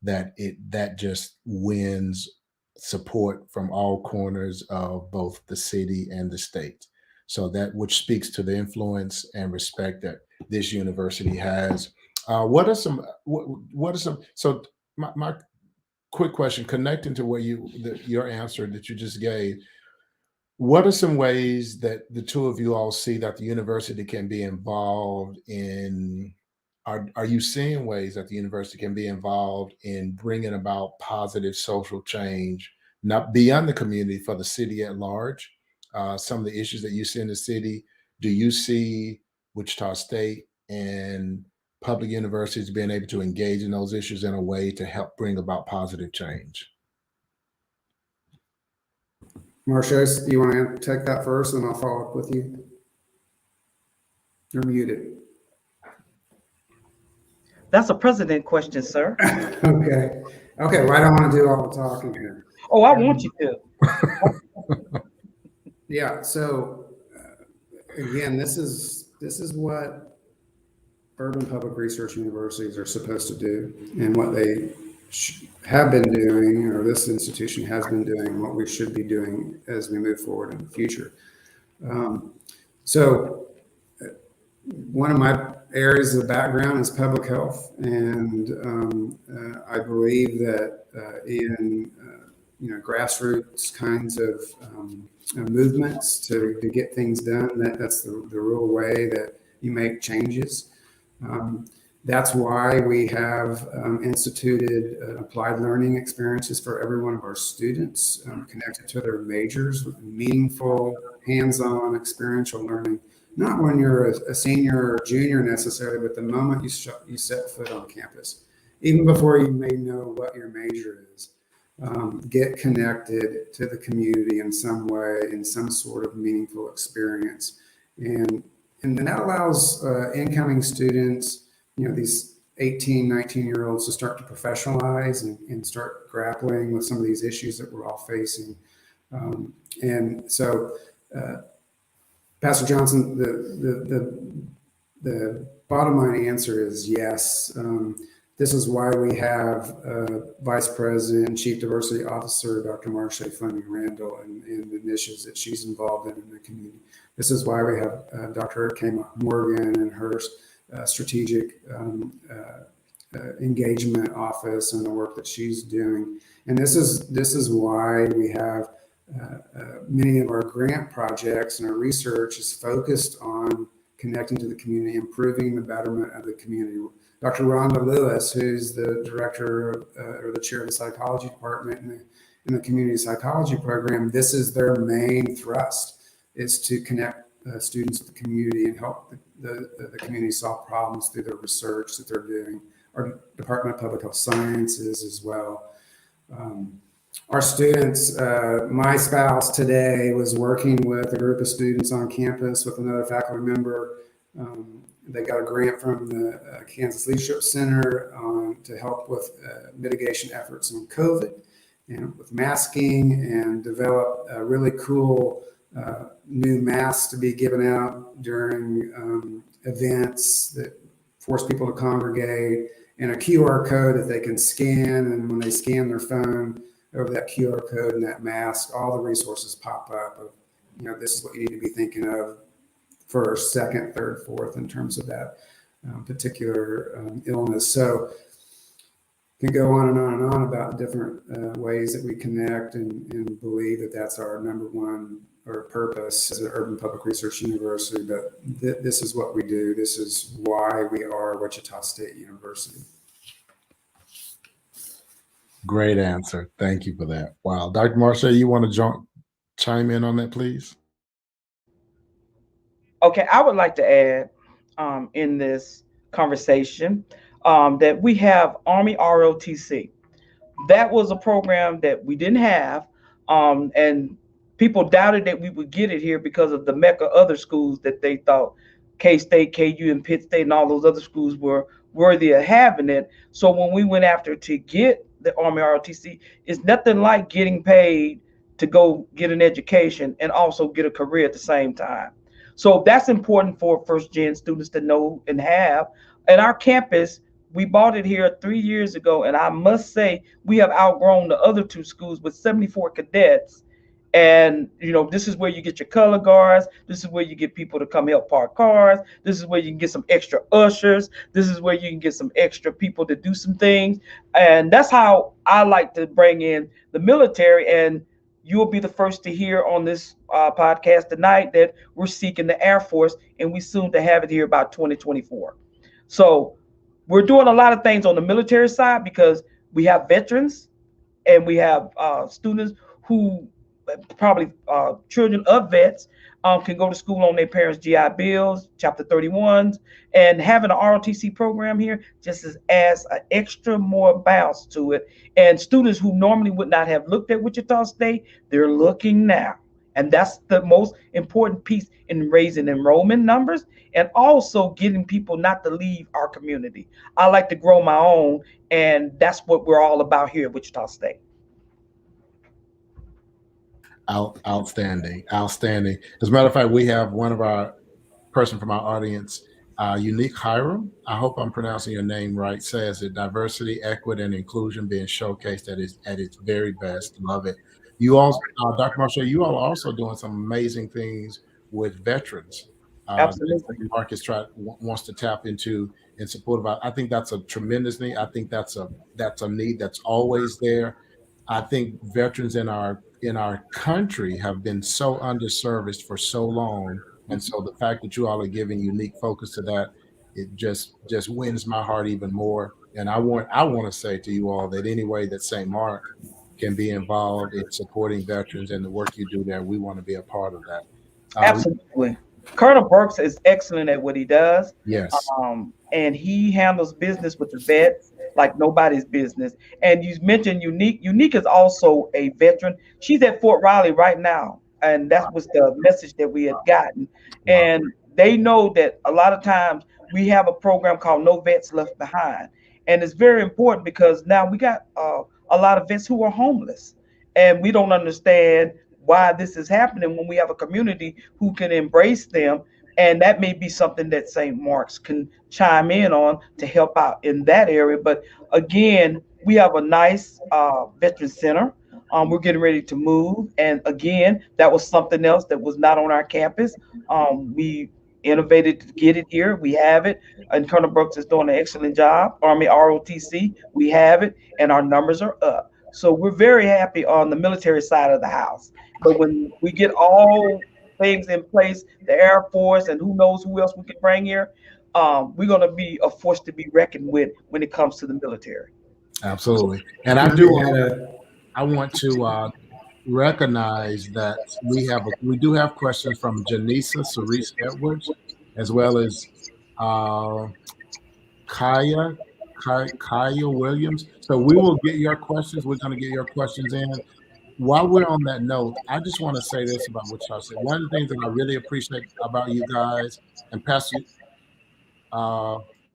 that just wins support from all corners of both the city and the state. So that which speaks to the influence and respect that this university has. What are some? So my quick question, connecting to where your answer that you just gave. What are some ways that the two of you all see that the university can be involved in? Are you seeing ways that the university can be involved in bringing about positive social change, not beyond the community, for the city at large? Some of the issues that you see in the city, do you see Wichita State and public universities being able to engage in those issues in a way to help bring about positive change? Marche, do you want to take that first, and I'll follow up with you? You're muted. That's a president question, sir. Okay. Well, I don't want to do all the talking here. Oh, I want you to. Yeah. So again, this is what urban public research universities are supposed to do, and what they have been doing, or this institution has been doing, what we should be doing as we move forward in the future. So one of my areas of background is public health, and I believe that in grassroots kinds of movements to get things done, that's the real way that you make changes. That's why we have instituted applied learning experiences for every one of our students, connected to their majors with meaningful, hands-on, experiential learning. Not when you're a senior or junior necessarily, but the moment you set foot on campus, even before you may know what your major is. Get connected to the community in some way, in some sort of meaningful experience, and then that allows incoming students, these 18, 19-year-olds, to start to professionalize and start grappling with some of these issues that we're all facing. And so, Pastor Johnson, the bottom line answer is yes. This is why we have Vice President and Chief Diversity Officer, Dr. Marche Fleming-Randle, and the initiatives that she's involved in the community. This is why we have Dr. Kay Morgan and her strategic engagement office and the work that she's doing. And this is why we have many of our grant projects and our research is focused on connecting to the community, improving the betterment of the community. Dr. Rhonda Lewis, who's the director or the chair of the psychology department in the community psychology program, this is their main thrust, is to connect students with the community and help the community solve problems through the research that they're doing. Our Department of Public Health Sciences as well. Our students, my spouse today was working with a group of students on campus with another faculty member. They got a grant from the Kansas Leadership Center to help with mitigation efforts on COVID and with masking, and develop a really cool new masks to be given out during events that force people to congregate, and a QR code that they can scan. And when they scan their phone over that QR code and that mask, all the resources pop up of, this is what you need to be thinking of first, second, third, fourth in terms of that particular illness. So can go on and on and on about different ways that we connect and believe that that's our number one or purpose as an urban public research university. But this is what we do. This is why we are Wichita State University. Great answer. Thank you for that. Wow. Dr. Marche, you want to chime in on that, please? Okay, I would like to add in this conversation that we have Army ROTC. That was a program that we didn't have, and people doubted that we would get it here because of the mecca other schools that they thought K-State, KU, and Pitt State and all those other schools were worthy of having it. So when we went after to get the Army ROTC, it's nothing like getting paid to go get an education and also get a career at the same time. So that's important for first gen students to know and have. And our campus, we bought it here 3 years ago, and I must say we have outgrown the other two schools with 74 cadets. And this is where you get your color guards. This is where you get people to come help park cars. This is where you can get some extra ushers. This is where you can get some extra people to do some things. And that's how I like to bring in the military. And you will be the first to hear on this podcast tonight that we're seeking the Air Force, and we soon to have it here about 2024. So we're doing a lot of things on the military side because we have veterans and we have students who probably children of vets can go to school on their parents' GI Bills, Chapter 31s, and having an ROTC program here just adds an extra more bounce to it. And students who normally would not have looked at Wichita State, they're looking now. And that's the most important piece in raising enrollment numbers and also getting people not to leave our community. I like to grow my own, and that's what we're all about here at Wichita State. Outstanding. As a matter of fact, we have one of our person from our audience, Unique Hiram. I hope I'm pronouncing your name right. Says that diversity, equity, and inclusion being showcased at its very best. Love it. You also, Dr. Marshall, you all are also doing some amazing things with veterans. Absolutely. Mark is wants to tap into and support about. I think that's a tremendous need. I think that's a need that's always there. I think veterans in our country have been so underserviced for so long, and so the fact that you all are giving unique focus to that, it just wins my heart even more. And I want to say to you all that any way that St. Mark can be involved in supporting veterans and the work you do there, we want to be a part of that. Absolutely. Colonel Burks is excellent at what he does. Yes. And he handles business with the vets like nobody's business. And you mentioned Unique. Unique is also a veteran. She's at Fort Riley right now. And that was the message that we had gotten. Wow. And they know that a lot of times we have a program called No Vets Left Behind. And it's very important because now we got a lot of vets who are homeless. And we don't understand why this is happening when we have a community who can embrace them. And that may be something that St. Mark's can chime in on to help out in that area. But again, we have a nice veteran center. We're getting ready to move. And again, that was something else that was not on our campus. We innovated to get it here. We have it. And Colonel Brooks is doing an excellent job. Army ROTC, we have it. And our numbers are up. So we're very happy on the military side of the house. But when we get all things in place, the Air Force and who knows who else we can bring here, we're going to be a force to be reckoned with when it comes to the military. Absolutely. And I want to recognize that we do have questions from Janisa Cerise Edwards, as well as Kaya Williams. So we will get your questions. We're going to get your questions in. While we're on that note, I just want to say this about what y'all said. One of the things that I really appreciate about you guys, and Pastor,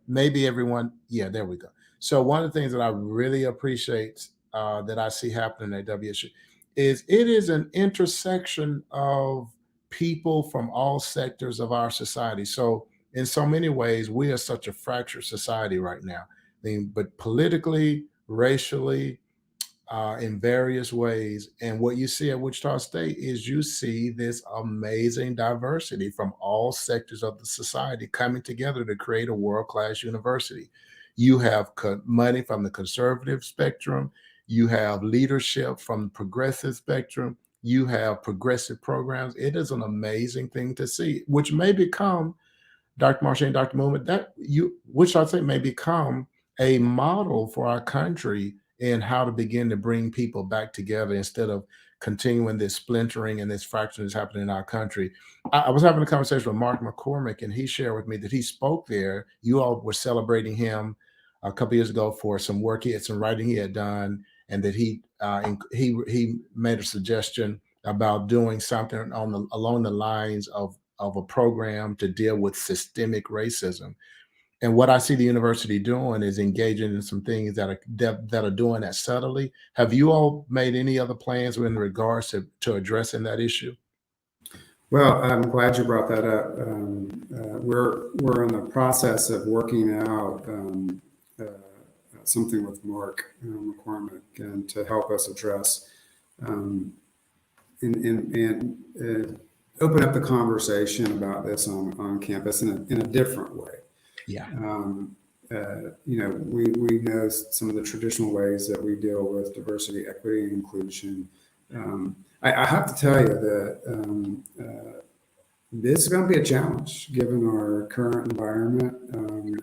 maybe everyone, yeah, there we go. So one of the things that I really appreciate that I see happening at WSU is it is an intersection of people from all sectors of our society. So in so many ways, we are such a fractured society right now. I mean, but politically, racially, in various ways. And what you see at Wichita State is you see this amazing diversity from all sectors of the society coming together to create a world-class university. You have money from the conservative spectrum. You have leadership from the progressive spectrum. You have progressive programs. It is an amazing thing to see, which may become, Dr. Marche and Dr. Muma, Wichita State may become a model for our country and how to begin to bring people back together instead of continuing this splintering and this fracturing that's happening in our country. I was having a conversation with Mark McCormick, and he shared with me that he spoke there. You all were celebrating him a couple years ago for some work he had, some writing he had done, and that he made a suggestion about doing something along the lines of a program to deal with systemic racism. And what I see the university doing is engaging in some things that are doing that subtly. Have you all made any other plans in regards to addressing that issue? Well, I'm glad you brought that up. We're in the process of working out something with Mark McCormick and to help us address and open up the conversation about this on campus in a different way. Yeah. We know some of the traditional ways that we deal with diversity, equity, and inclusion. I have to tell you that this is going to be a challenge given our current environment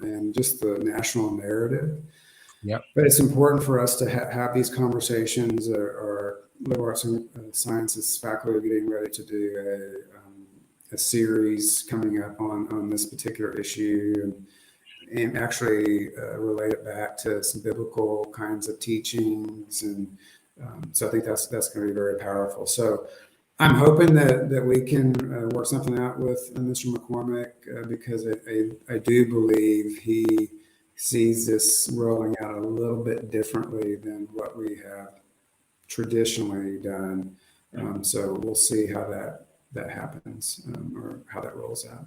and just the national narrative. Yep. But it's important for us to have these conversations. Our liberal arts and sciences faculty are getting ready to do a series coming up on this particular issue and actually relate it back to some biblical kinds of teachings. And so I think that's going to be very powerful. So I'm hoping that we can work something out with Mr. McCormick because I do believe he sees this rolling out a little bit differently than what we have traditionally done. So we'll see how that happens or how that rolls out.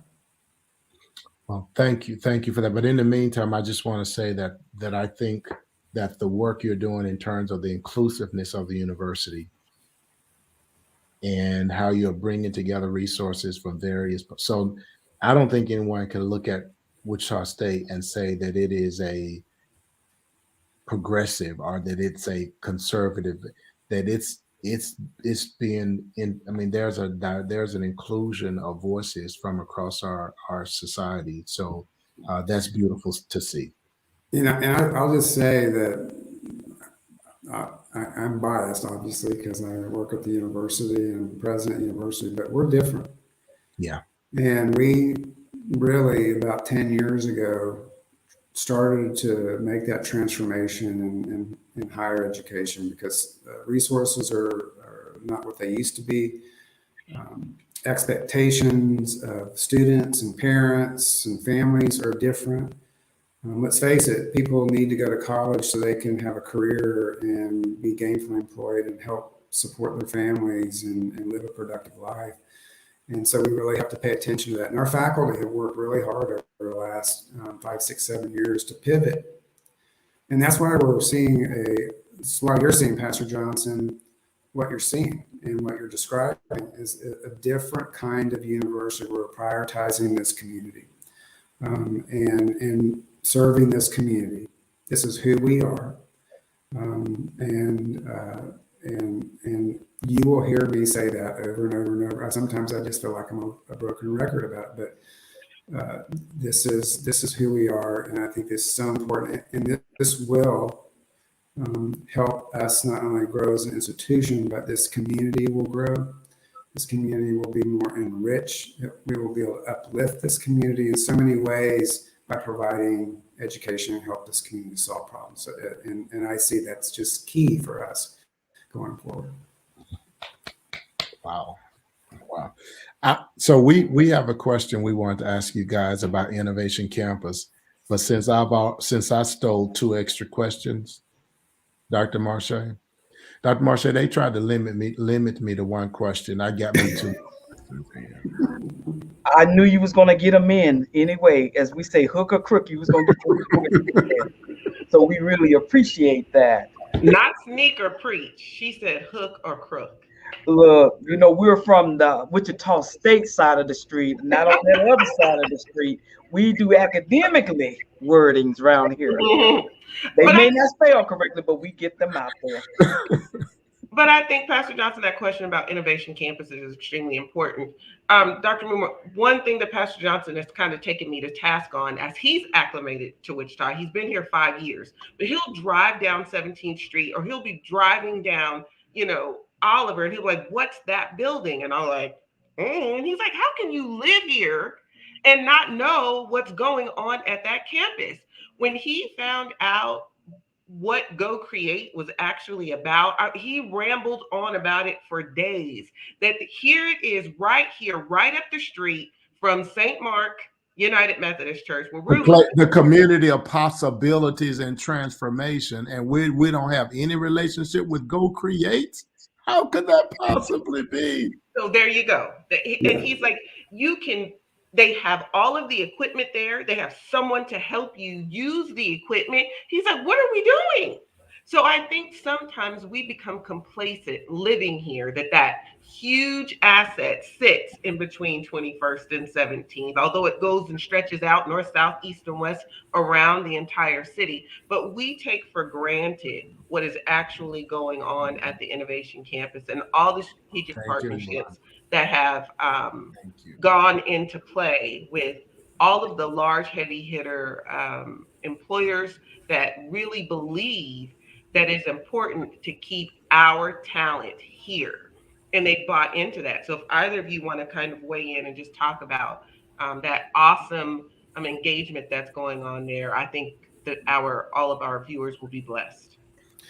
Well, thank you for that. But in the meantime, I just want to say that I think that the work you're doing in terms of the inclusiveness of the university and how you're bringing together resources from various. So I don't think anyone can look at Wichita State and say that it is a progressive or that it's a conservative, that it's being in. I mean, there's an inclusion of voices from across our society. So that's beautiful to see. And I'll just say that I'm biased, obviously, because I work at the university and president of the university, but we're different. Yeah. And we really, about 10 years ago, started to make that transformation in higher education because resources are not what they used to be. Expectations of students and parents and families are different. Let's face it, people need to go to college so they can have a career and be gainfully employed and help support their families and live a productive life. And so we really have to pay attention to that. And our faculty have worked really hard over the last 5, 6, 7 years to pivot. And that's why we're seeing that's why you're seeing, Pastor Johnson, what you're seeing and what you're describing is a different kind of university. We're prioritizing this community and serving this community. This is who we are. And you will hear me say that over and over and over. Sometimes I just feel like I'm a broken record about it, but this is who we are, and I think this is so important. And this will help us not only grow as an institution, but this community will grow. This community will be more enriched. We will be able to uplift this community in so many ways by providing education and help this community solve problems. And I see that's just key for us going forward. Wow. So we have a question we want to ask you guys about Innovation Campus, but since I stole 2 extra questions, Dr. Marche, they tried to limit me to 1 question. I got me 2. I knew you was gonna get them in anyway. As we say, hook or crook, you was gonna get them in. So we really appreciate that. Not sneak or preach. She said hook or crook. Look, we're from the Wichita State side of the street, not on that other side of the street. We do academically wordings around here. They may not spell correctly, but we get them out there. But I think, Pastor Johnson, that question about Innovation Campuses is extremely important. Dr. Muma, one thing that Pastor Johnson has kind of taken me to task on as he's acclimated to Wichita, he's been here 5 years, but he'll drive down 17th Street or he'll be driving down, Oliver, and he'll be like, what's that building? And I'm like, and he's like, how can you live here and not know what's going on at that campus? When he found out what Go Create was actually about, he rambled on about it for days. That here it is, right here, right up the street from St. Mark United Methodist Church, where we're the community of possibilities and transformation, and we don't have any relationship with Go Create. How could that possibly be? So there you go. And he's like, they have all of the equipment there. They have someone to help you use the equipment. He's like, what are we doing? So I think sometimes we become complacent living here, that huge asset sits in between 21st and 17th, although it goes and stretches out north, south, east, and west around the entire city. But we take for granted what is actually going on at the Innovation Campus and all the strategic partnerships that have gone into play with all of the large heavy hitter employers that really believe that it's important to keep our talent here. And they bought into that. So if either of you want to kind of weigh in and just talk about that awesome engagement that's going on there, I think that all of our viewers will be blessed.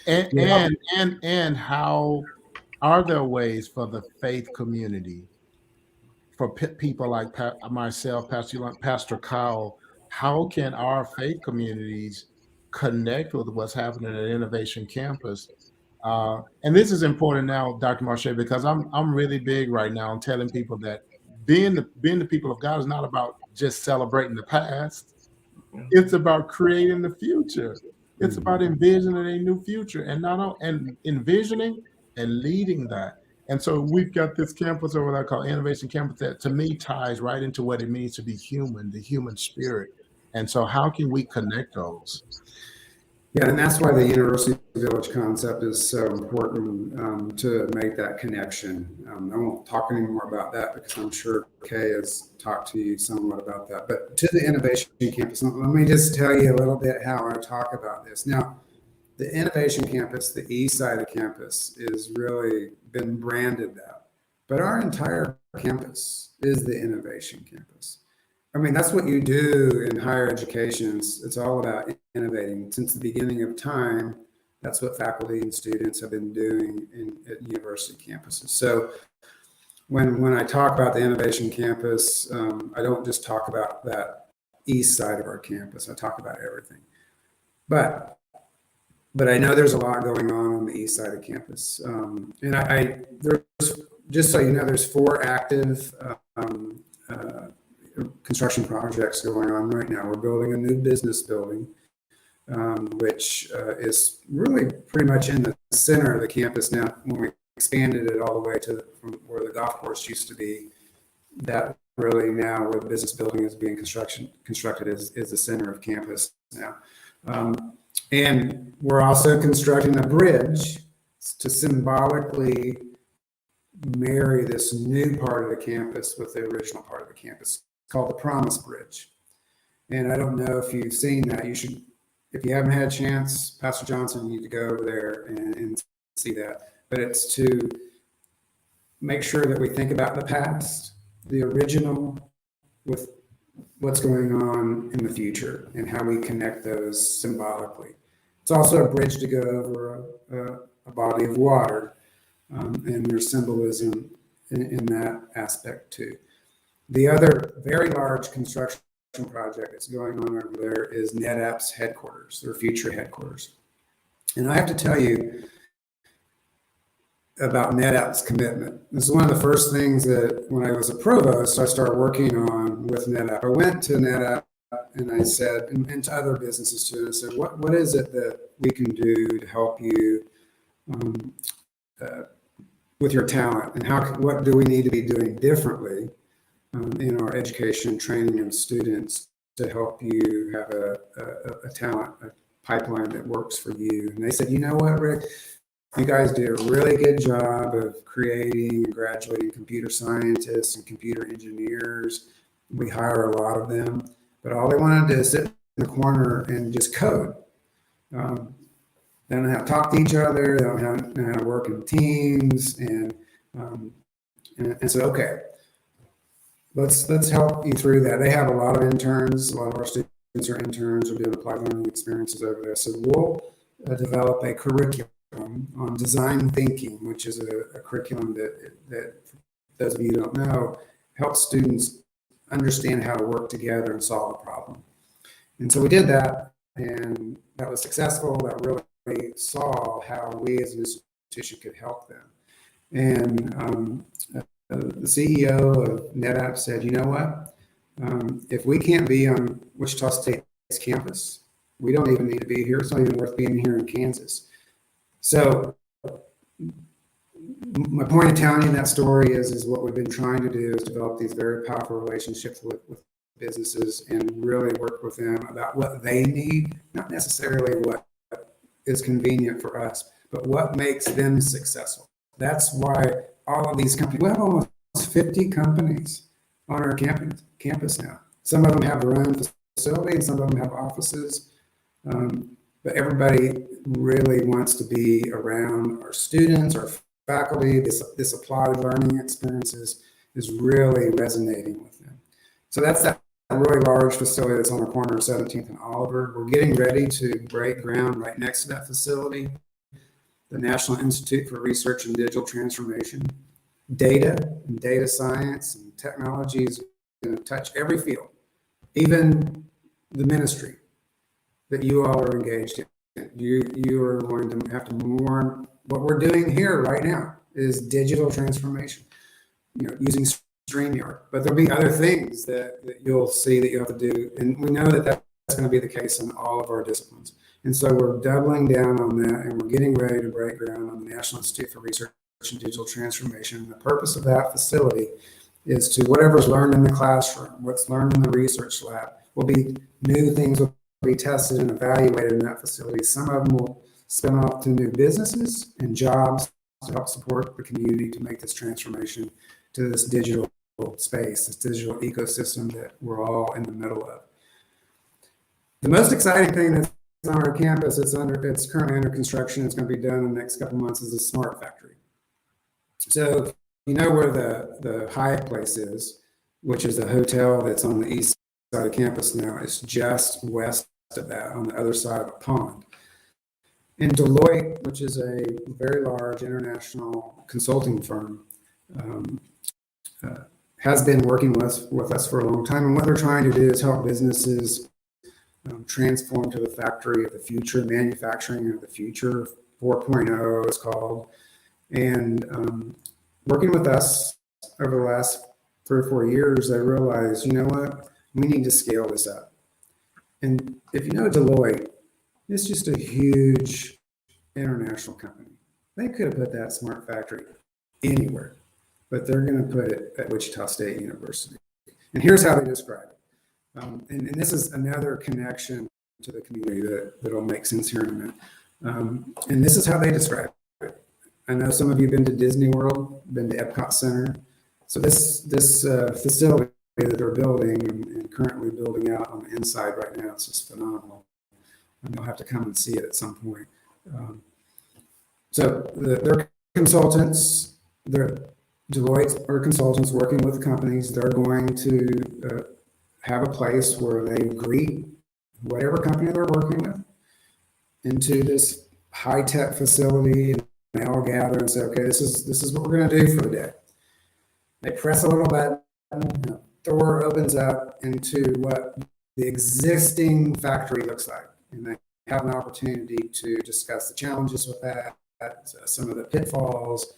And how are there ways for the faith community, for people like myself, Pastor Kyle, how can our faith communities connect with what's happening at Innovation Campus? And this is important now, Dr. Marche, because I'm really big right now on telling people that being the people of God is not about just celebrating the past. It's about creating the future. It's about envisioning a new future and envisioning and leading that. And so we've got this campus over there called Innovation Campus that to me ties right into what it means to be human, the human spirit. And so how can we connect those? Yeah, and that's why the University Village concept is so important to make that connection. I won't talk any more about that because I'm sure Kay has talked to you somewhat about that. But to the Innovation Campus, let me just tell you a little bit how I talk about this. Now, the Innovation Campus, the east side of campus, is really been branded that. But our entire campus is the Innovation Campus. I mean, that's what you do in higher education. It's all about innovating. Since the beginning of time, that's what faculty and students have been doing at university campuses. So when I talk about the Innovation Campus, I don't just talk about that east side of our campus. I talk about everything. But I know there's a lot going on the east side of campus. And there's, just so you know, there's 4 active construction projects going on right now. We're building a new business building, which is really pretty much in the center of the campus now. When we expanded it all the way to from where the golf course used to be, that really now where the business building is being constructed is the center of campus now. And we're also constructing a bridge to symbolically marry this new part of the campus with the original part of the campus, called the Promise Bridge. And I don't know if you've seen that. You should, if you haven't had a chance, Pastor Johnson, you need to go over there and see that. But it's to make sure that we think about the past, the original, with what's going on in the future and how we connect those symbolically. It's also a bridge to go over a body of water, and there's symbolism in that aspect too. The other very large construction project that's going on over there is NetApp's headquarters, their future headquarters. And I have to tell you about NetApp's commitment. This is one of the first things that when I was a provost, I started working on with NetApp. I went to NetApp and I said, and to other businesses too, and I said, what is it that we can do to help you with your talent, and what do we need to be doing differently in our education, training, and students to help you have a talent a pipeline that works for you? And they said, you know what, Rick, you guys do a really good job of creating and graduating computer scientists and computer engineers. We hire a lot of them, but all they want to do is sit in the corner and just code. They don't know how to talk to each other. They don't know how to work in teams. And so, okay, let's help you through that. They have a lot of interns. A lot of our students are interns or doing applied learning experiences over there. So we'll develop a curriculum on design thinking, which is a curriculum that those of you who don't know, helps students understand how to work together and solve a problem. And so we did that, and that was successful. That really saw how we as an institution could help them. And the CEO of NetApp said, you know what? If we can't be on Wichita State's campus, we don't even need to be here. It's not even worth being here in Kansas. So my point of telling you that story is what we've been trying to do is develop these very powerful relationships with businesses and really work with them about what they need, not necessarily what is convenient for us, but what makes them successful. That's why all of these companies, we have almost 50 companies on our campus now. Some of them have their own facility and some of them have offices. But everybody really wants to be around our students, our faculty. This applied learning experience is really resonating with them. So that's that really large facility that's on the corner of 17th and Oliver. We're getting ready to break ground right next to that facility. The National Institute for Research and Digital Transformation. Data and data science and technology is going to touch every field, even the ministry that you all are engaged in. You are going to have to more. What we're doing here right now is digital transformation, using StreamYard. But there'll be other things that you'll see that you have to do, and we know that that's going to be the case in all of our disciplines. And so we're doubling down on that, and we're getting ready to break ground on the National Institute for Research and digital transformation. The purpose of that facility is to whatever's learned in the classroom, what's learned in the research lab, will be new things will be tested and evaluated in that facility. Some of them will spin off to new businesses and jobs to help support the community to make this transformation to this digital space, this digital ecosystem that we're all in the middle of. The most exciting thing that's on our campus, it's currently under construction, it's going to be done in the next couple of months, is a smart factory. So you know where the Hyatt place is, which is a hotel that's on the east side of campus now. It's just west of that, on the other side of a pond. And Deloitte, which is a very large international consulting firm, has been working with us for a long time. And what they're trying to do is help businesses transform to the factory of the future, manufacturing of the future, 4.0 is called. And working with us over the last 3 or 4 years, I realized, you know what, we need to scale this up. And if you know Deloitte, it's just a huge international company. They could have put that smart factory anywhere, but they're going to put it at Wichita State University. And here's how they describe it. And this is another connection to the community that'll make sense here in a minute. And this is how they describe it. I know some of you have been to Disney World, been to Epcot Center. So this facility that they're building and currently building out on the inside right now, it's just phenomenal. And you'll have to come and see it at some point. So they're consultants, Deloitte are consultants working with companies. They're going to have a place where they greet whatever company they're working with into this high-tech facility, and they all gather and say, okay, this is what we're going to do for the day. They press a little button, the door opens up into what the existing factory looks like, and they have an opportunity to discuss the challenges with that, some of the pitfalls,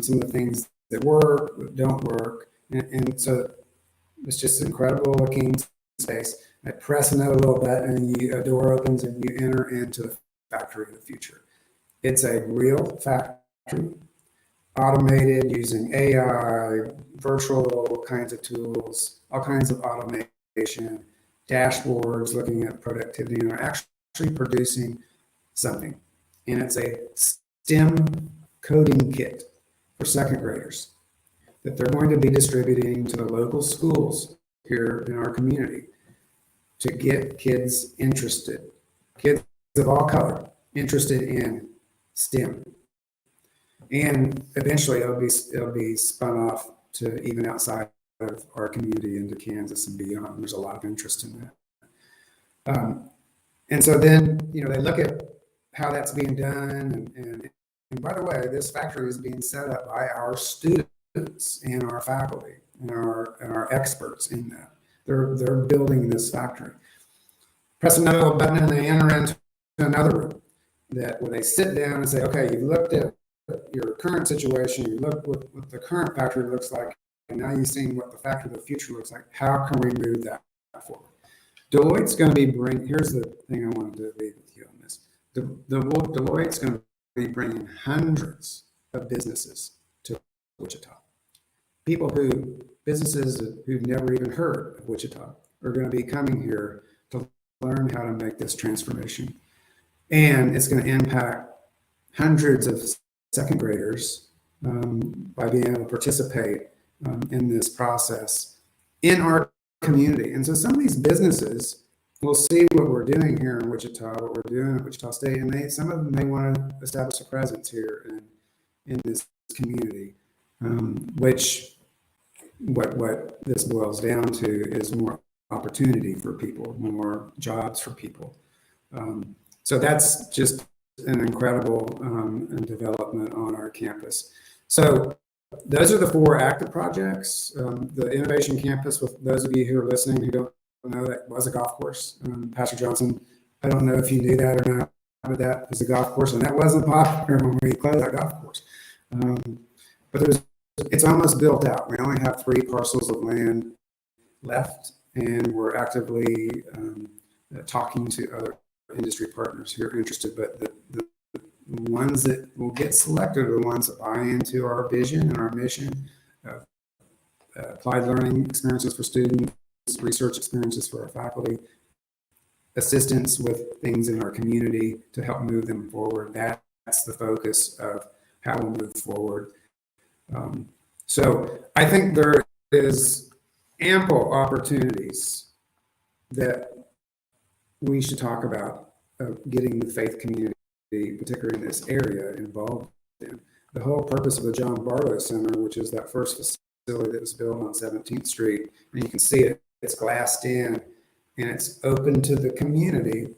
some of the things that work, that don't work, and so it's just incredible looking space. I press another little button and a door opens and you enter into the factory of the future. It's a real factory, automated using AI, virtual kinds of tools, all kinds of automation, dashboards looking at productivity, and are actually producing something. And it's a STEM coding kit for second graders that they're going to be distributing to the local schools here in our community to get kids interested, kids of all color, interested in STEM. And eventually it'll be spun off to even outside of our community into Kansas and beyond. There's a lot of interest in that. And so then, they look at how that's being done. And by the way, this factory is being set up by our students and our faculty and our experts in that. They're building this factory. Press another button and they enter into another room where they sit down and say, okay, you've looked at your current situation, you looked what the current factory looks like, and now you've seen what the factory of the future looks like. How can we move that forward? Deloitte's going to be here's the thing I wanted to leave with you on this. Deloitte's going to be bringing hundreds of businesses to Wichita. Businesses who've never even heard of Wichita are going to be coming here to learn how to make this transformation. And it's going to impact hundreds of second graders by being able to participate in this process in our community. And so some of these businesses will see what we're doing here in Wichita, what we're doing at Wichita State, and some of them may want to establish a presence here in this community, which what this boils down to is more opportunity for people, more jobs for people. So that's just an incredible development on our campus. So those are the 4 active projects. The Innovation Campus, with those of you who are listening who don't know, that was a golf course. Pastor Johnson, I don't know if you knew that or not, but that was a golf course, and that wasn't popular when we closed that golf course. But it's almost built out. We only have 3 parcels of land left, and we're actively talking to other industry partners who are interested. But the ones that will get selected are the ones that buy into our vision and our mission of applied learning experiences for students, research experiences for our faculty, assistance with things in our community to help move them forward. That's the focus of how we'll move forward. So I think there is ample opportunities that we should talk about getting the faith community, particularly in this area, involved in. The whole purpose of the John Barlow Center, which is that first facility that was built on 17th Street, and you can see it, it's glassed in, and it's open to the community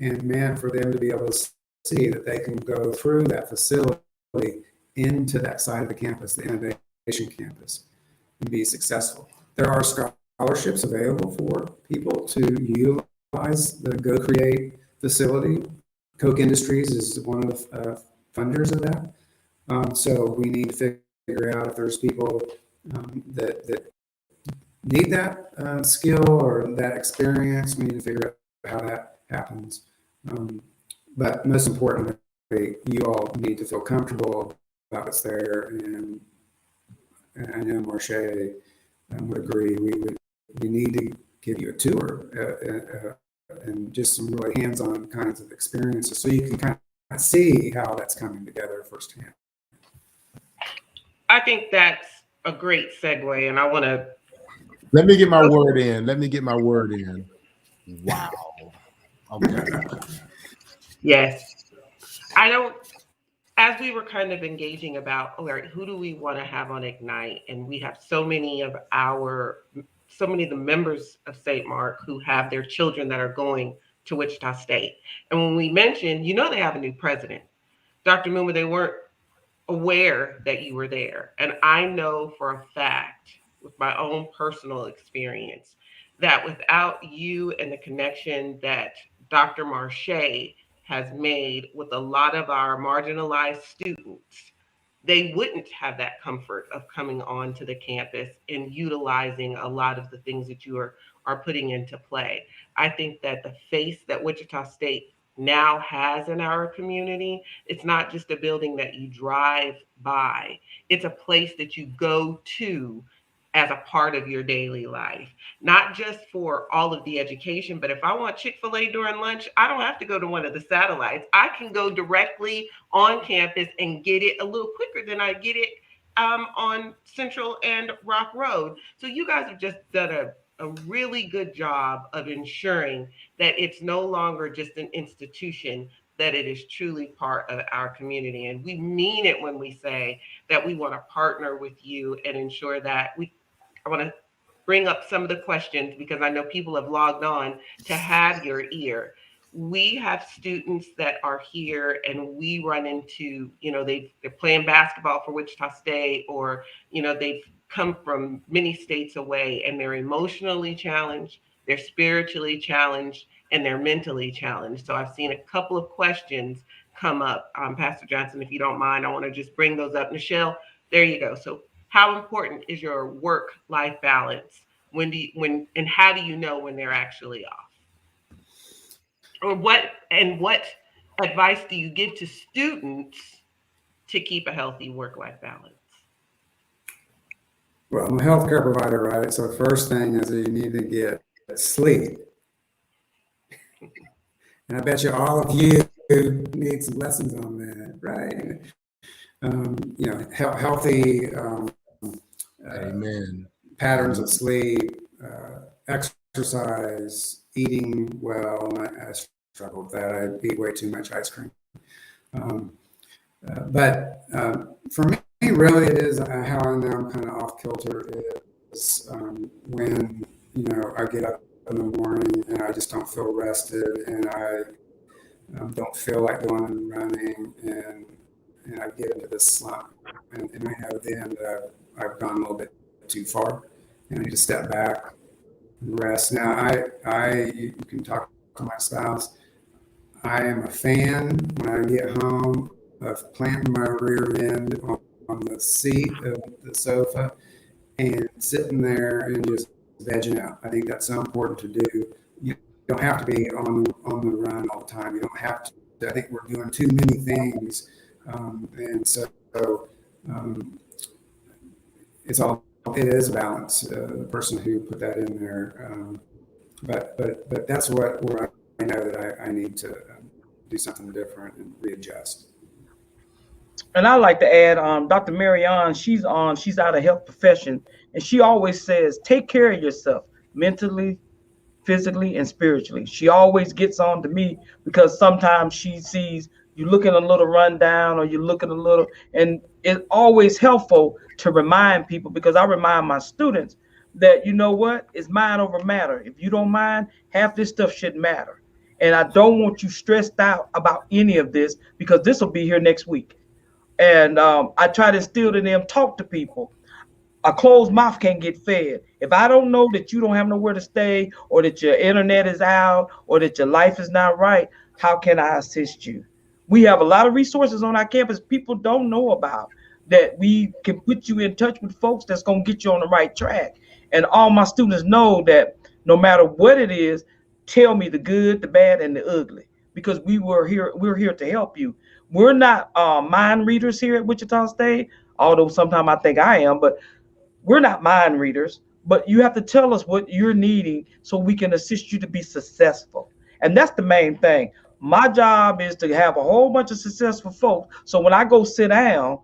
and meant for them to be able to see that they can go through that facility into that side of the campus, the innovation campus, and be successful. There are scholarships available for people to utilize the Go Create facility. Koch Industries is one of the funders of that. So we need to figure out if there's people that need that skill or that experience. We need to figure out how that happens. But most importantly, you all need to feel comfortable about what's there. And I know Marche would agree. We need to give you a tour and just some really hands-on kinds of experiences so you can kind of see how that's coming together firsthand. I think that's a great segue, and I want to. Let me get my word in. Wow. Okay. Yes. I don't, as we were kind of engaging about, all right, who do we want to have on Ignite? And we have so many of the members of St. Mark who have their children that are going to Wichita State. And when we mentioned, they have a new president. Dr. Muma, they weren't aware that you were there. And I know for a fact, with my own personal experience, that without you and the connection that Dr. Marche has made with a lot of our marginalized students, they wouldn't have that comfort of coming onto the campus and utilizing a lot of the things that you are putting into play. I think that the face that Wichita State now has in our community, it's not just a building that you drive by, it's a place that you go to as a part of your daily life, not just for all of the education, but if I want Chick-fil-A during lunch, I don't have to go to one of the satellites. I can go directly on campus and get it a little quicker than I get it on Central and Rock Road. So you guys have just done a really good job of ensuring that it's no longer just an institution, that it is truly part of our community. And we mean it when we say that we want to partner with you and ensure that I want to bring up some of the questions because I know people have logged on to have your ear. We have students that are here and we run into, they're playing basketball for Wichita State, or, they've come from many states away and they're emotionally challenged, they're spiritually challenged, and they're mentally challenged. So I've seen a couple of questions come up. Pastor Johnson, if you don't mind, I want to just bring those up. Michelle, there you go. So how important is your work-life balance? And how do you know when they're actually off? Or what advice do you give to students to keep a healthy work-life balance? Well, I'm a healthcare provider, right? So the first thing is that you need to get sleep. And I bet you all of you need some lessons on that, right? Healthy Amen. Patterns of sleep, exercise, eating well. I struggle with that. I eat way too much ice cream. But for me, really, it is how I know I'm kind of off kilter is when I get up in the morning and I just don't feel rested, and I don't feel like going and running, and I get into this slump, and I know then that I've gone a little bit too far, and I need to step back and rest. Now, you can talk to my spouse. I am a fan when I get home of planting my rear end on the seat of the sofa and sitting there and just vegging out. I think that's so important to do. You don't have to be on the run all the time. You don't have I think we're doing too many things. And so it is a balance, the person who put that in there. But that's where I know that I need to do something different and readjust. And I like to add, Dr. Marianne, she's out of health profession, and she always says, take care of yourself mentally, physically, and spiritually. She always gets on to me because sometimes she sees you looking a little rundown or you're looking a little, and it's always helpful to remind people, because I remind my students that, you know what, it's mind over matter. If you don't mind, half this stuff shouldn't matter. And I don't want you stressed out about any of this, because this will be here next week. And I try to instill in them, talk to people. A closed mouth can't get fed. If I don't know that you don't have nowhere to stay, or that your internet is out, or that your life is not right, how can I assist you? We have a lot of resources on our campus people don't know about, that we can put you in touch with folks that's going to get you on the right track. And all my students know that no matter what it is, tell me the good, the bad, and the ugly, because we're here to help you. We're not mind readers here at Wichita State, although sometimes I think I am, but we're not mind readers. But you have to tell us what you're needing so we can assist you to be successful. And that's the main thing. My job is to have a whole bunch of successful folks, so when I go sit down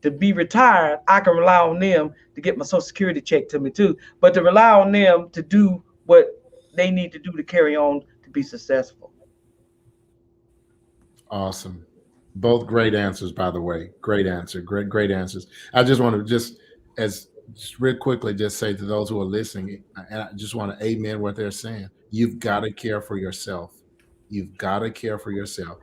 to be retired, I can rely on them to get my Social Security check to me too, but to rely on them to do what they need to do to carry on to be successful. Awesome. Both great answers, by the way. Great answer. Great answers. I just want to just real quickly just say to those who are listening, and I just want to amen what they're saying. You've got to care for yourself. You've got to care for yourself.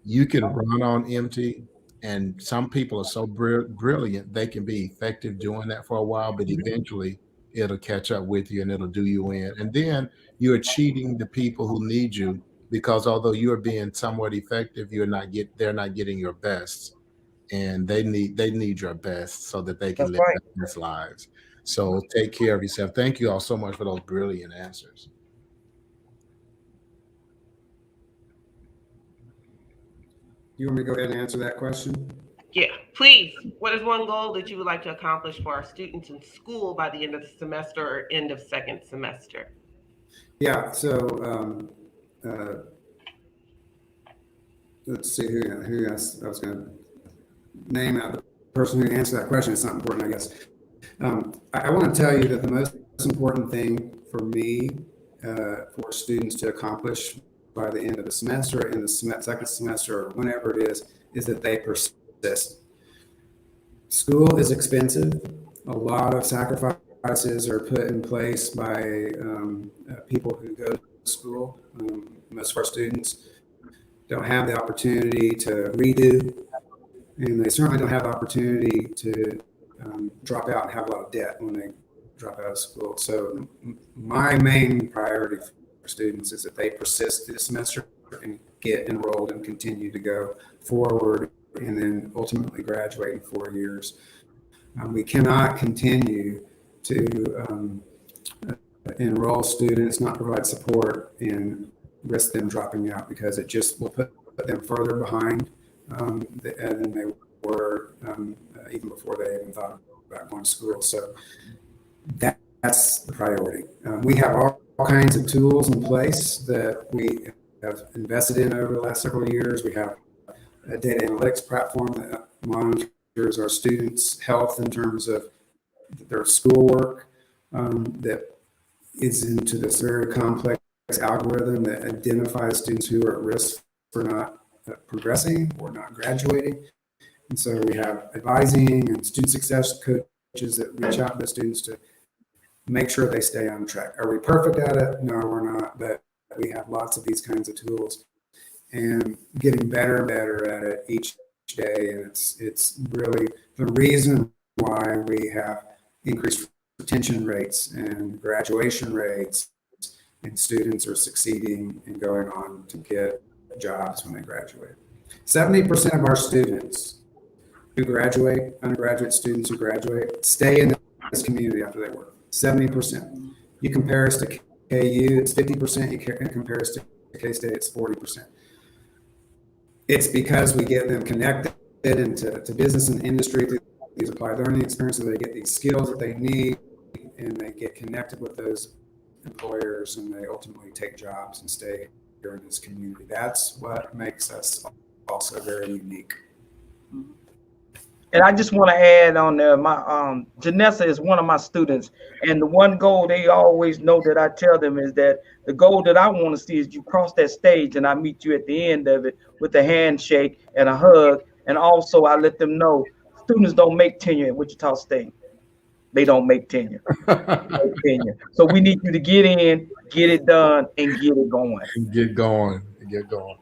You can run on empty, and some people are so brilliant, they can be effective doing that for a while, but eventually it'll catch up with you and it'll do you in. And then you're cheating the people who need you, because although you are being somewhat effective, they're not getting your best, and they need your best so that they can live their best lives. So take care of yourself. Thank you all so much for those brilliant answers. You want me to go ahead and answer that question? Yeah, please. What is one goal that you would like to accomplish for our students in school by the end of the semester or end of second semester? Yeah, so let's see who else I was going to name out the person who answered that question. It's not important, I guess. I want to tell you that the most important thing for me, for students to accomplish by the end of the semester, in the second semester, or whenever it is that they persist. School is expensive. A lot of sacrifices are put in place by people who go to school. Most of our students don't have the opportunity to redo, and they certainly don't have the opportunity to drop out and have a lot of debt when they drop out of school. So my main priority for students is that they persist through the semester and get enrolled and continue to go forward, and then ultimately graduate in 4 years. We cannot continue to enroll students, not provide support, and risk them dropping out, because it just will put them further behind than they were even before they even thought about going to school. So that's the priority. We have all kinds of tools in place that we have invested in over the last several years. We have a data analytics platform that monitors our students' health in terms of their schoolwork, that is into this very complex algorithm that identifies students who are at risk for not progressing or not graduating. And so we have advising and student success coaches that reach out to students to make sure they stay on track. Are we perfect at it? No, we're not, but we have lots of these kinds of tools and getting better and better at it each day. And it's really the reason why we have increased retention rates and graduation rates, and students are succeeding and going on to get jobs when they graduate. 70% of our students who graduate, undergraduate students who graduate, stay in this community after they work. 70%. You compare us to KU, it's 50%. You compare us to K-State, it's 40%. it's because we get them connected into business and industry through these applied learning experiences. They get these skills that they need, and they get connected with those employers, and they ultimately take jobs and stay here in this community. That's what makes us also very unique. And I just want to add on there, my Janessa is one of my students, and the one goal they always know that I tell them is that the goal that I want to see is you cross that stage and I meet you at the end of it with a handshake and a hug. And also I let them know students don't make tenure at Wichita State. They don't make tenure. So we need you to get in, get it done, and get it going. Get going. Get going.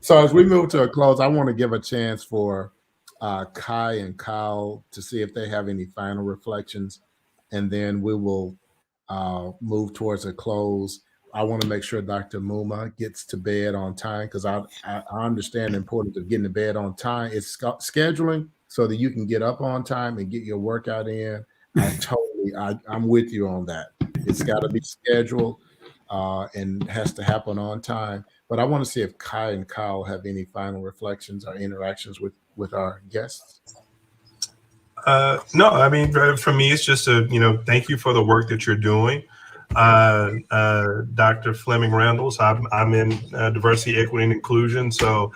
So as we move to a close, I want to give a chance for Kai and Kyle to see if they have any final reflections, and then we will move towards a close. I want to make sure Dr. Muma gets to bed on time, because I understand the importance of getting to bed on time. It's scheduling so that you can get up on time and get your workout in. I'm with you on that. It's got to be scheduled and has to happen on time. But I want to see if Kai and Kyle have any final reflections or interactions with our guests. No, I mean, for me, it's just thank you for the work that you're doing. Dr. Fleming-Randle. So I'm in diversity, equity, and inclusion. So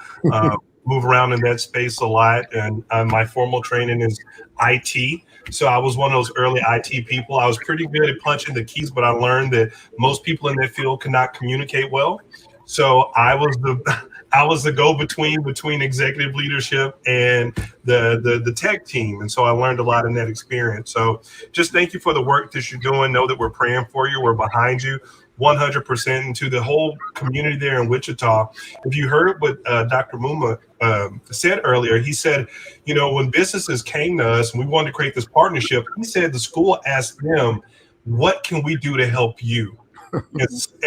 move around in that space a lot. And my formal training is IT. So I was one of those early IT people. I was pretty good at punching the keys, but I learned that most people in that field cannot communicate well. So I was the go-between between executive leadership and the tech team. And so I learned a lot in that experience. So just thank you for the work that you're doing. Know that we're praying for you. We're behind you 100%. And to the whole community there in Wichita, if you heard what Dr. Muma said earlier, he said, when businesses came to us and we wanted to create this partnership, he said the school asked them, what can we do to help you?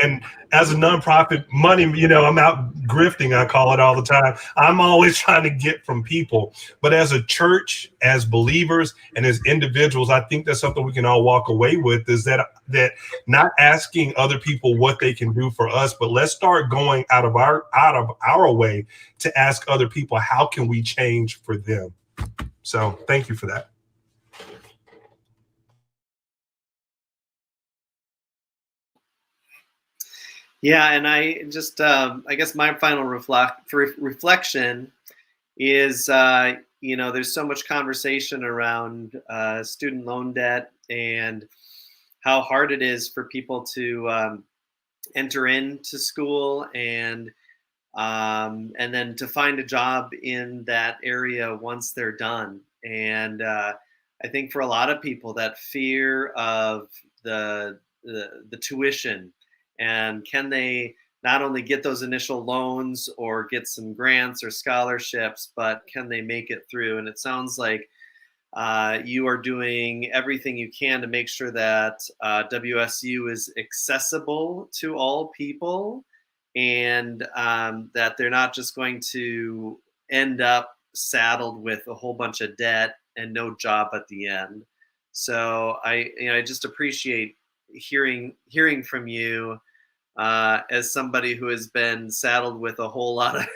And as a nonprofit, money, I'm out grifting, I call it all the time. I'm always trying to get from people. But as a church, as believers, and as individuals, I think that's something we can all walk away with, is that not asking other people what they can do for us, but let's start going out of our way to ask other people, how can we change for them? So thank you for that. Yeah, and I just, I guess my final reflection is, there's so much conversation around student loan debt and how hard it is for people to enter into school and then to find a job in that area once they're done. And I think for a lot of people, that fear of the tuition, and can they not only get those initial loans or get some grants or scholarships, but can they make it through? And it sounds like you are doing everything you can to make sure that WSU is accessible to all people, and that they're not just going to end up saddled with a whole bunch of debt and no job at the end. So I just appreciate hearing from you as somebody who has been saddled with a whole lot of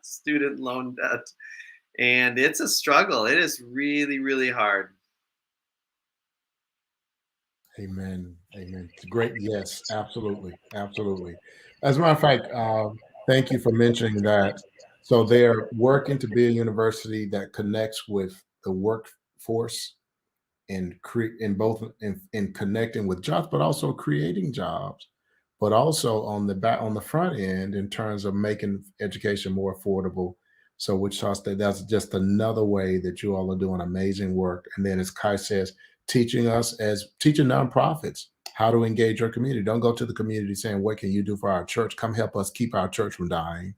student loan debt. And it's a struggle. It is really, really hard. Amen. Amen. Great. Yes, absolutely. Absolutely. As a matter of fact, thank you for mentioning that. So they're working to be a university that connects with the workforce and in connecting with jobs, but also creating jobs, but also on the front end in terms of making education more affordable. So Wichita State, that's just another way that you all are doing amazing work. And then as Kai says, teaching nonprofits how to engage your community. Don't go to the community saying, what can you do for our church? Come help us keep our church from dying.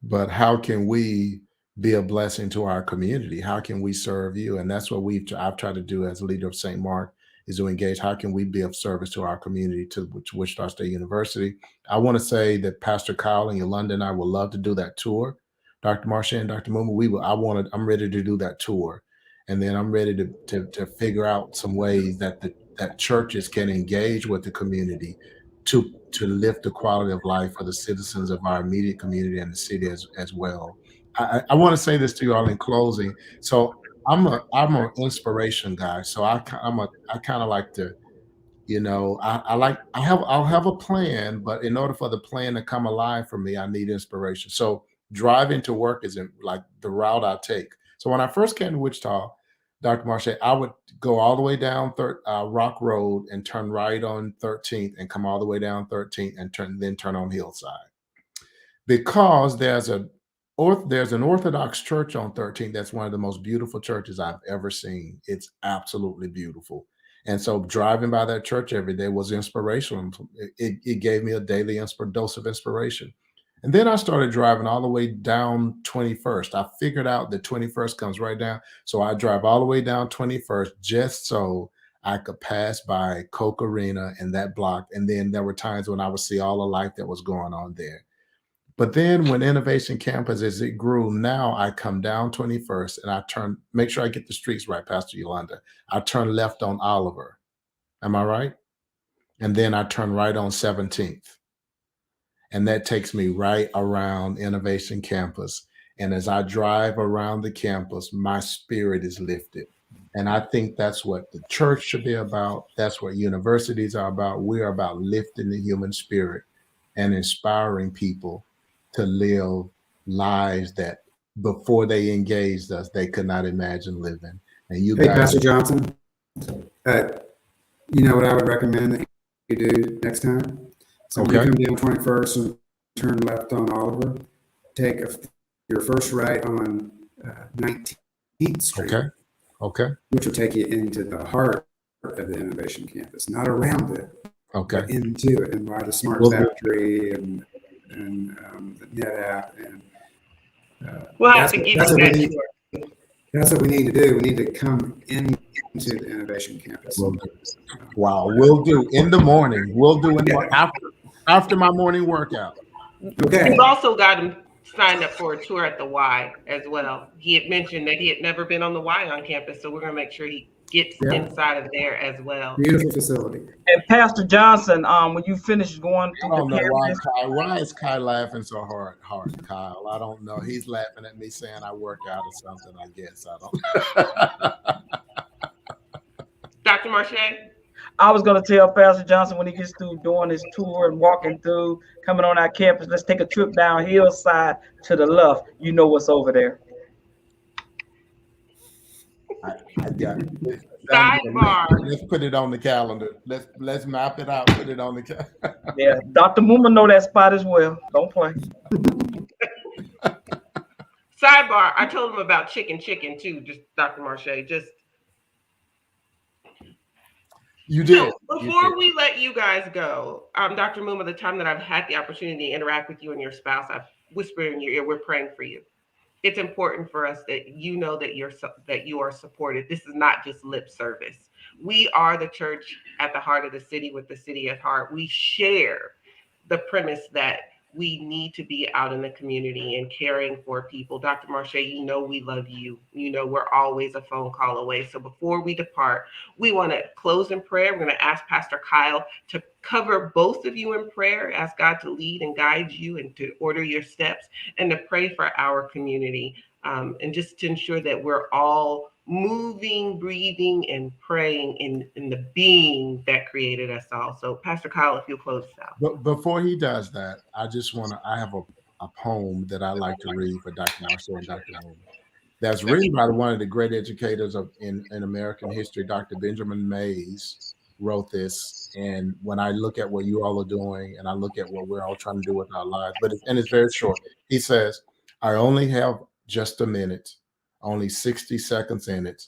But how can we be a blessing to our community? How can we serve you? And that's what I've tried to do as a leader of St. Mark, is to engage. How can we be of service to our community, to Wichita State University? I want to say that Pastor Kyle and Yolanda and I would love to do that tour. Dr. Marche and Dr. Muma, I'm ready to do that tour. And then I'm ready to figure out some ways that churches can engage with the community to lift the quality of life for the citizens of our immediate community and the city as well. I want to say this to you all in closing. So I'm an inspiration guy. So I kind of like to, I'll have a plan, but in order for the plan to come alive for me, I need inspiration. So driving to work isn't like the route I take. So when I first came to Wichita, Dr. Marche, I would go all the way down Rock Road and turn right on 13th and come all the way down 13th and turn on Hillside, because there's an Orthodox church on 13th that's one of the most beautiful churches I've ever seen. It's absolutely beautiful. And so driving by that church every day was inspirational. It gave me a daily dose of inspiration. And then I started driving all the way down 21st. I figured out that 21st comes right down. So I drive all the way down 21st just so I could pass by Coke Arena and that block. And then there were times when I would see all the life that was going on there. But then when Innovation Campus, as it grew, now I come down 21st and I make sure I get the streets right, Pastor Yolanda. I turn left on Oliver. Am I right? And then I turn right on 17th. And that takes me right around Innovation Campus. And as I drive around the campus, my spirit is lifted. And I think that's what the church should be about. That's what universities are about. We are about lifting the human spirit and inspiring people to live lives that before they engaged us, they could not imagine living. And you Hey, guys, Pastor Johnson, you know what I would recommend that you do next time? So when you come down 21st and turn left on Oliver, take your first right on 19th Street. Okay. Which will take you into the heart of the Innovation Campus, not around it, but into it, and by the Smart Factory and the NetApp. And we'll have to give you that tour. That's what we need to do. We need to come into the Innovation Campus. Wow, we'll do in the morning. We'll do in the after my morning workout. Okay. We've also got him signed up for a tour at the Y as well. He had mentioned that he had never been on the Y on campus, so we're going to make sure he gets inside of there as well. Beautiful facility. And Pastor Johnson, when you finish going through I don't the know why is Kai laughing so hard, Kyle? I don't know. He's laughing at me saying I work out or something, I guess. I don't. Dr. Marche? I was going to tell Pastor Johnson when he gets through doing his tour and walking through, coming on our campus, let's take a trip down Hillside to the left. You know what's over there. I got it. Sidebar. Let's put it on the calendar. Let's map it out. Put it on the calendar. Yeah, Dr. Muma know that spot as well. Don't play. Sidebar. I told him about chicken too. Just Dr. Marche. You did. So before we let you guys go, Dr. Muma, the time that I've had the opportunity to interact with you and your spouse, I've whispered in your ear, we're praying for you. It's important for us that you know that you are supported. This is not just lip service. We are the church at the heart of the city with the city at heart. We share the premise that we need to be out in the community and caring for people. Dr. Marche, you know we love you. You know we're always a phone call away. So before we depart, we want to close in prayer. We're going to ask Pastor Kyle to cover both of you in prayer, ask God to lead and guide you and to order your steps, and to pray for our community, and just to ensure that we're all moving, breathing, and praying in the being that created us all. So Pastor Kyle, if you'll close us out. But before he does that, I have a poem that I like to read for Dr. Marche and Dr. Muma. That's written by one of the great educators in American history, Dr. Benjamin Mays wrote this. And when I look at what you all are doing and I look at what we're all trying to do with our lives, it's very short. He says, I only have just a minute, only 60 seconds in it.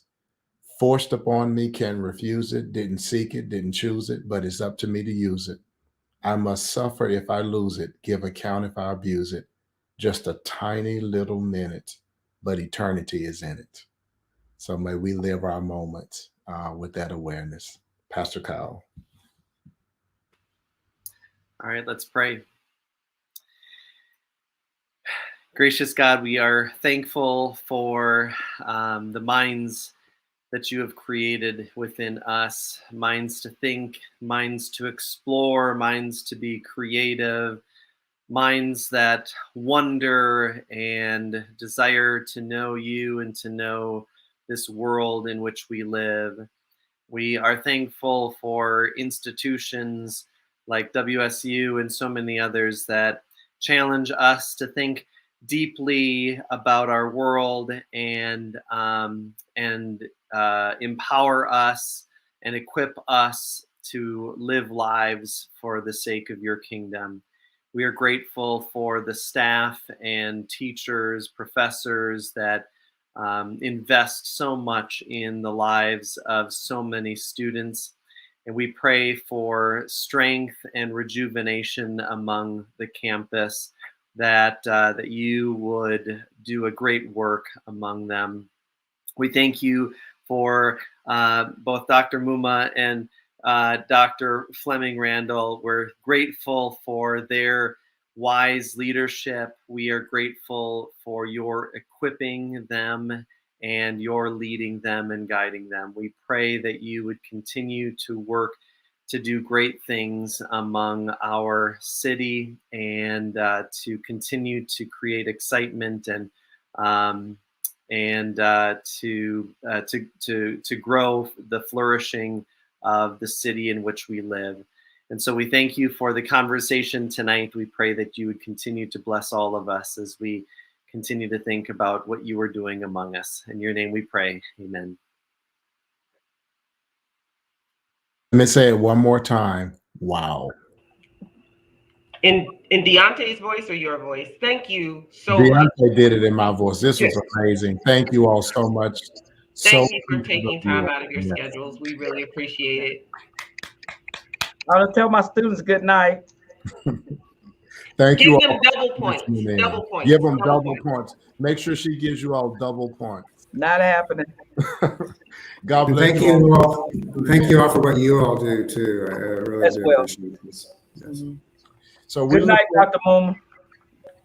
Forced upon me, can refuse it, didn't seek it, didn't choose it, but it's up to me to use it. I must suffer if I lose it, give account if I abuse it. Just a tiny little minute, but eternity is in it. So may we live our moments with that awareness. Pastor Kyle. All right, let's pray. Gracious God, we are thankful for the minds that you have created within us, minds to think, minds to explore, minds to be creative, minds that wonder and desire to know you and to know this world in which we live. We are thankful for institutions like WSU and so many others that challenge us to think deeply about our world and empower us and equip us to live lives for the sake of your kingdom. We are grateful for the staff and teachers, professors that invest so much in the lives of so many students. And we pray for strength and rejuvenation among the campus, that you would do a great work among them. We thank you for both Dr. Muma and Dr. Fleming-Randle. We're grateful for their wise leadership. We are grateful for your equipping them and your leading them and guiding them. We pray that you would continue to work to do great things among our city and to continue to create excitement and to grow the flourishing of the city in which we live. And so we thank you for the conversation tonight. We pray that you would continue to bless all of us as we continue to think about what you are doing among us. In your name we pray. Amen. Let me say it one more time. Wow. In Deontay's voice or your voice? Thank you so much. Deontay did it in my voice. This was amazing. Thank you all so much. Thank you for taking time out of your schedules. We really appreciate it. I'll tell my students good night. Thank you Give all. them double points. Double points. Give them double points. Make sure she gives you all double points. Not happening. God And bless thank you you all. all. Thank you all for what you all do too. I really As do well. appreciate this. Yes. So we Good night, Dr. Muma.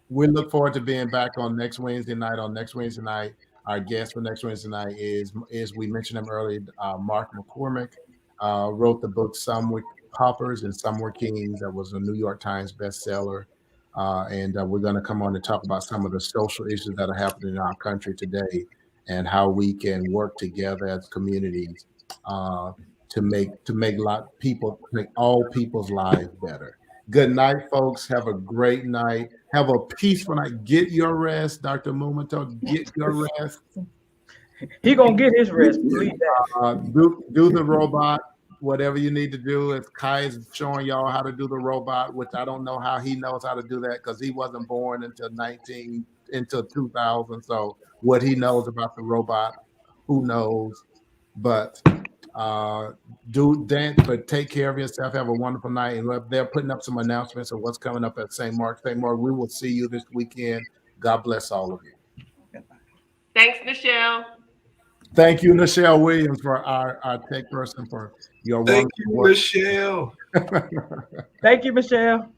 We look forward to being back on next Wednesday night. On next Wednesday night, our guest for next Wednesday night is we mentioned him earlier, Mark McCormick, wrote the book Some Were Paupers and Some Were Kings. That was a New York Times bestseller. And we're going to come on to talk about some of the social issues that are happening in our country today and how we can work together as communities to make all people's lives better. Good night, folks. Have a great night. Have a peaceful night. Get your rest, Dr. Mumato. Get your rest. He gonna get his rest. Believe that. Do the robot. Whatever you need to do. If Kai is showing y'all how to do the robot, which I don't know how he knows how to do that because he wasn't born until 2000. So what he knows about the robot, who knows? But do that, but take care of yourself. Have a wonderful night. And they're putting up some announcements of what's coming up at St. Mark. St. Mark, we will see you this weekend. God bless all of you. Thanks, Michelle. Thank you, Michelle Williams, for our tech person, for your Thank you, wonderful work. Michelle. Thank you, Michelle.